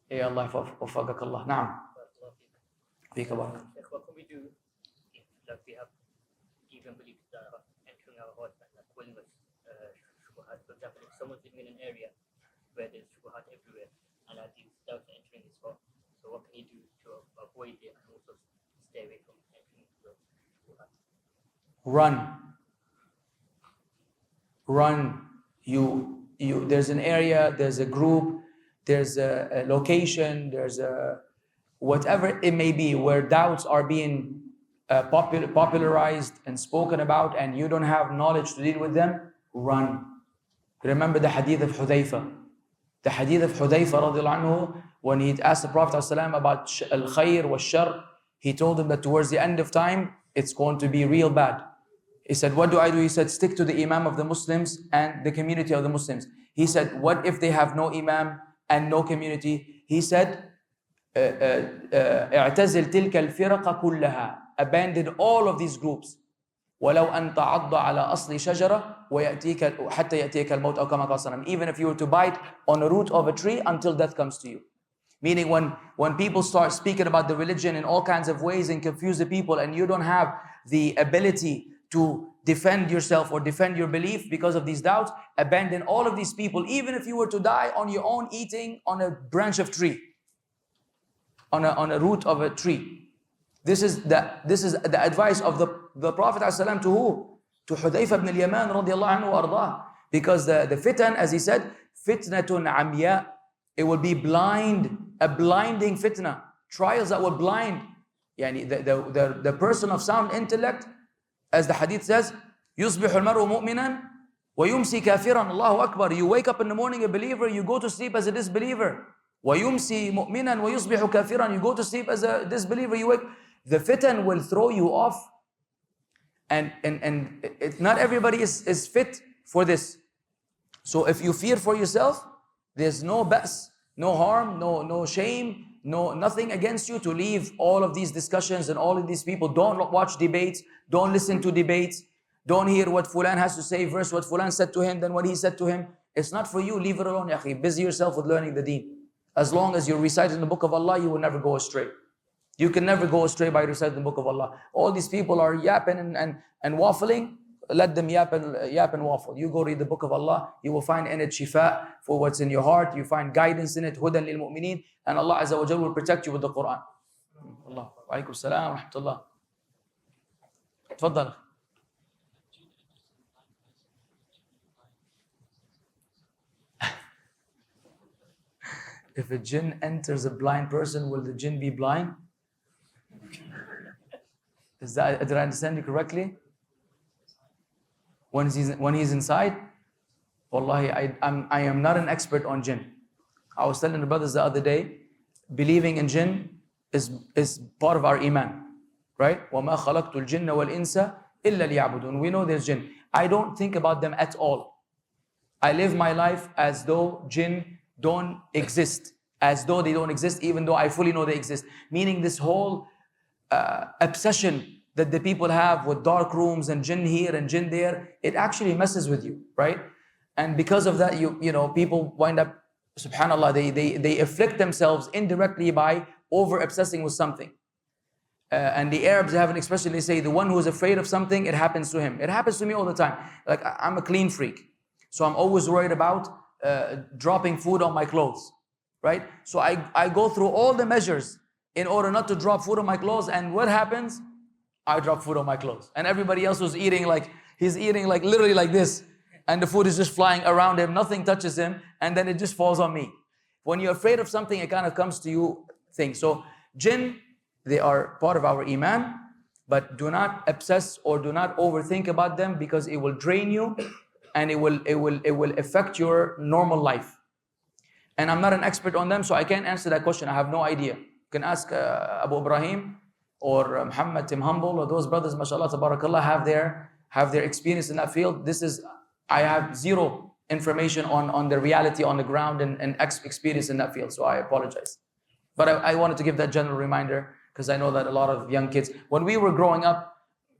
Ya Allah, wafaqak Allah. Naam. Feeka barak. What can we do if we have even beliefs that are entering our hearts and like pulling us shubuhat? For example, if someone's living in an area where there's shubuhat everywhere and these doubts are entering his heart, so what can he do to avoid it and also stay away from entering the shubuhat? Run. There's an area, there's a group, there's a location, there's a whatever it may be where doubts are being popularized and spoken about, and you don't have knowledge to deal with them. Run. Remember the hadith of Hudayfa. The hadith of Hudayfa radiallahu anhu, when he asked the Prophet ﷺ about al-khayr wa shar, he told him that towards the end of time, it's going to be real bad. He said, what do I do? He said, stick to the imam of the Muslims and the community of the Muslims. He said, what if they have no imam and no community? He said, اعتزل تلك الفرق كلها. Abandon all of these groups. ولو أن تعض على أصل شجرة ويأتيك حتى يأتيك الموت أو كما قال صلى الله عليه وسلم. Even if you were to bite on a root of a tree until death comes to you. Meaning when people start speaking about the religion in all kinds of ways and confuse the people, and you don't have the ability to defend yourself or defend your belief because of these doubts, abandon all of these people, even if you were to die on your own eating on a branch of tree, on a root of a tree. This is the advice of the Prophet ﷺ to who? To Hudayfa ibn al-Yaman radiallahu anhu ardah. Because the fitan, as he said, fitnatun amya. It will be blind, a blinding fitna. Trials that will blind. Yani the person of sound intellect, as the hadith says, يُصْبِحُ الْمَرْءُ مُؤْمِنًا وَيُمْسِي كَافِرًا. Allahu Akbar. You wake up in the morning a believer, you go to sleep as a disbeliever. وَيُمْسِي مُؤْمِنًا وَيُصْبِحُ كَافِرًا. You go to sleep as a disbeliever, you wake. The fitan will throw you off. And not everybody is fit for this. So if you fear for yourself, there's no ba's, no harm, no shame, nothing against you to leave all of these discussions and all of these people. Don't watch debates, don't listen to debates, don't hear what Fulan has to say versus what Fulan said to him, then what he said to him. It's not for you, leave it alone, ya akhi. Busy yourself with learning the deen. As long as you're reciting the book of Allah, you will never go astray. You can never go astray by reciting the book of Allah. All these people are yapping and waffling. Let them yap and waffle. You go read the book of Allah. You will find in it shifa for what's in your heart. You find guidance in it. Hudan lil mu'mineen. And Allah Azza wa Jalla will protect you with the Quran. Allah. Wa alaikum salam wa rahmatullah. Tfaddal. If a jinn enters a blind person, will the jinn be blind? Did I understand you correctly? When he's inside? Wallahi, I am not an expert on jinn. I was telling the brothers the other day, believing in jinn is part of our iman, right? وَمَا خَلَقْتُ الْجِنَّ وَالْإِنسَ إِلَّا لِيَعْبُدُونَ. We know there's jinn. I don't think about them at all. I live my life as though jinn don't exist, as though they don't exist, even though I fully know they exist. Meaning this whole obsession that the people have with dark rooms and jinn here and jinn there, it actually messes with you, right? And because of that, you know, people wind up, subhanallah, they afflict themselves indirectly by over obsessing with something. And the Arabs have an expression, they say, the one who is afraid of something, it happens to him. It happens to me all the time. Like, I'm a clean freak. So I'm always worried about dropping food on my clothes, right? So I go through all the measures in order not to drop food on my clothes. And what happens? I drop food on my clothes. And everybody else was eating like, he's eating like literally like this. And the food is just flying around him. Nothing touches him. And then it just falls on me. When you're afraid of something, it kind of comes to you things. So jinn, they are part of our iman. But do not obsess or do not overthink about them, because it will drain you and it will affect your normal life. And I'm not an expert on them, so I can't answer that question. I have no idea. You can ask Abu Ibrahim or Muhammad, Tim Humble, or those brothers, mashallah, tabarakallah, have their experience in that field. I have zero information on the reality on the ground and experience in that field, so I apologize. But I wanted to give that general reminder, because I know that a lot of young kids, when we were growing up,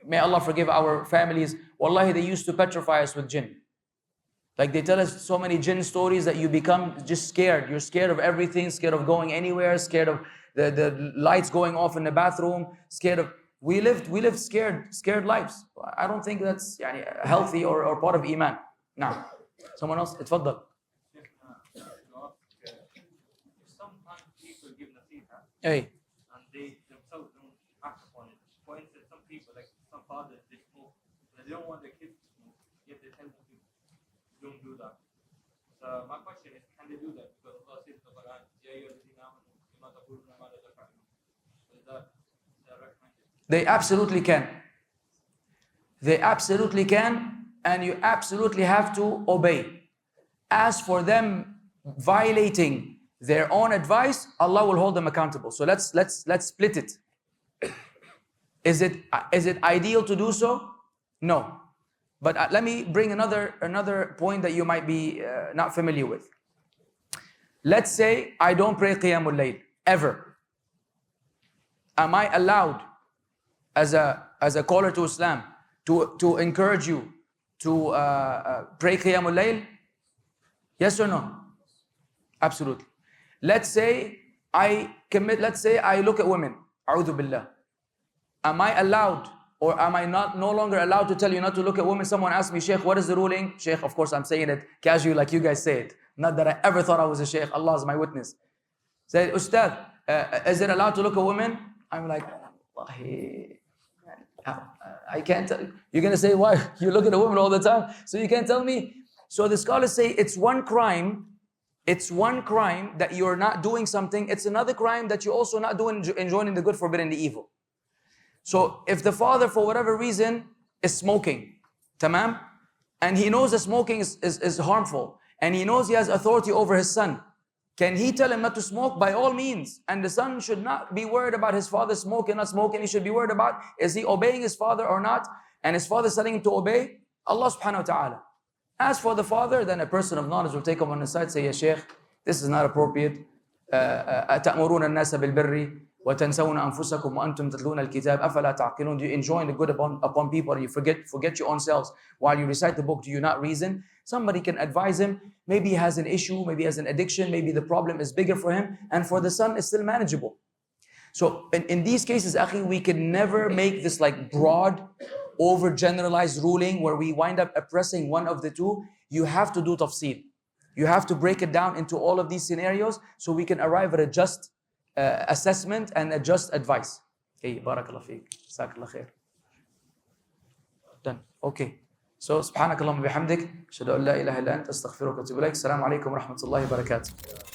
may Allah forgive our families, wallahi, they used to petrify us with jinn. Like, they tell us so many jinn stories that you become just scared. You're scared of everything, scared of going anywhere, scared of the lights going off in the bathroom, scared of... We lived scared lives. I don't think that's healthy or part of iman. Now, someone else, اتفضل. Sometimes people give nasiha, Hey. and they themselves don't act upon it. For instance, some people, like some fathers, they smoke, and they don't want their kids to smoke, yet they tell them to don't do that. So my question is, can they do that? Because Allah says in the Quran, "Ya ayyuhalladhina amanu lima taquluna ma la taf'alun." Is that recommended? They absolutely can. They absolutely can, and you absolutely have to obey. As for them violating their own advice, Allah will hold them accountable. So let's split it. Is it ideal to do so? No. But let me bring another point that you might be not familiar with. Let's say I don't pray Qiyamul Layl ever. Am I allowed, as a caller to Islam, to encourage you to pray Qiyamul Layl? Yes or no? Absolutely. Let's say I look at women. A'udhu billah. Am I allowed, or am I no longer allowed to tell you not to look at women? Someone asked me, Sheikh, what is the ruling? Sheikh, of course, I'm saying it casually like you guys say it. Not that I ever thought I was a Sheikh. Allah is my witness. Said, Ustad, is it allowed to look at women? I'm like, Wallahi, I can't tell you. You're going to say, why? You look at a woman all the time, so you can't tell me. So the scholars say it's one crime It's one crime that you're not doing something. It's another crime that you're also not doing, enjoining the good, forbidding the evil. So if the father, for whatever reason, is smoking, tamam, and he knows that smoking is harmful, and he knows he has authority over his son, can he tell him not to smoke? By all means. And the son should not be worried about his father smoking, not smoking. He should be worried about, is he obeying his father or not? And his father is telling him to obey Allah subhanahu wa ta'ala. As for the father, then a person of knowledge will take him on the side, say, Ya Shaykh, this is not appropriate. أَتَأْمُرُونَ النَّاسَ بِالْبِرِّ وَتَنْسَوْنَ أَنفُسَكُمْ وَأَنْتُمْ تَتْلُونَ الْكِتَابَ أَفَلَا تَعْقِلُونَ. Do you enjoin the good upon people and you forget your own selves while you recite the book? Do you not reason? Somebody can advise him. Maybe he has an issue, maybe he has an addiction, maybe the problem is bigger for him, and for the son it's still manageable. So in these cases, akhi, we can never make this like broad, overgeneralized ruling where we wind up oppressing one of the two. You have to do tafseel. You have to break it down into all of these scenarios so we can arrive at a just assessment and a just advice. Okay, barakallah feek. Jazakallah khair. Done. Okay. So, subhanakallahumma bihamdik. Ashhadu an la ilaha illa anta astaghfiruka wa atubu ilaik. Assalamu alaikum wa rahmatullahi wa barakatuh.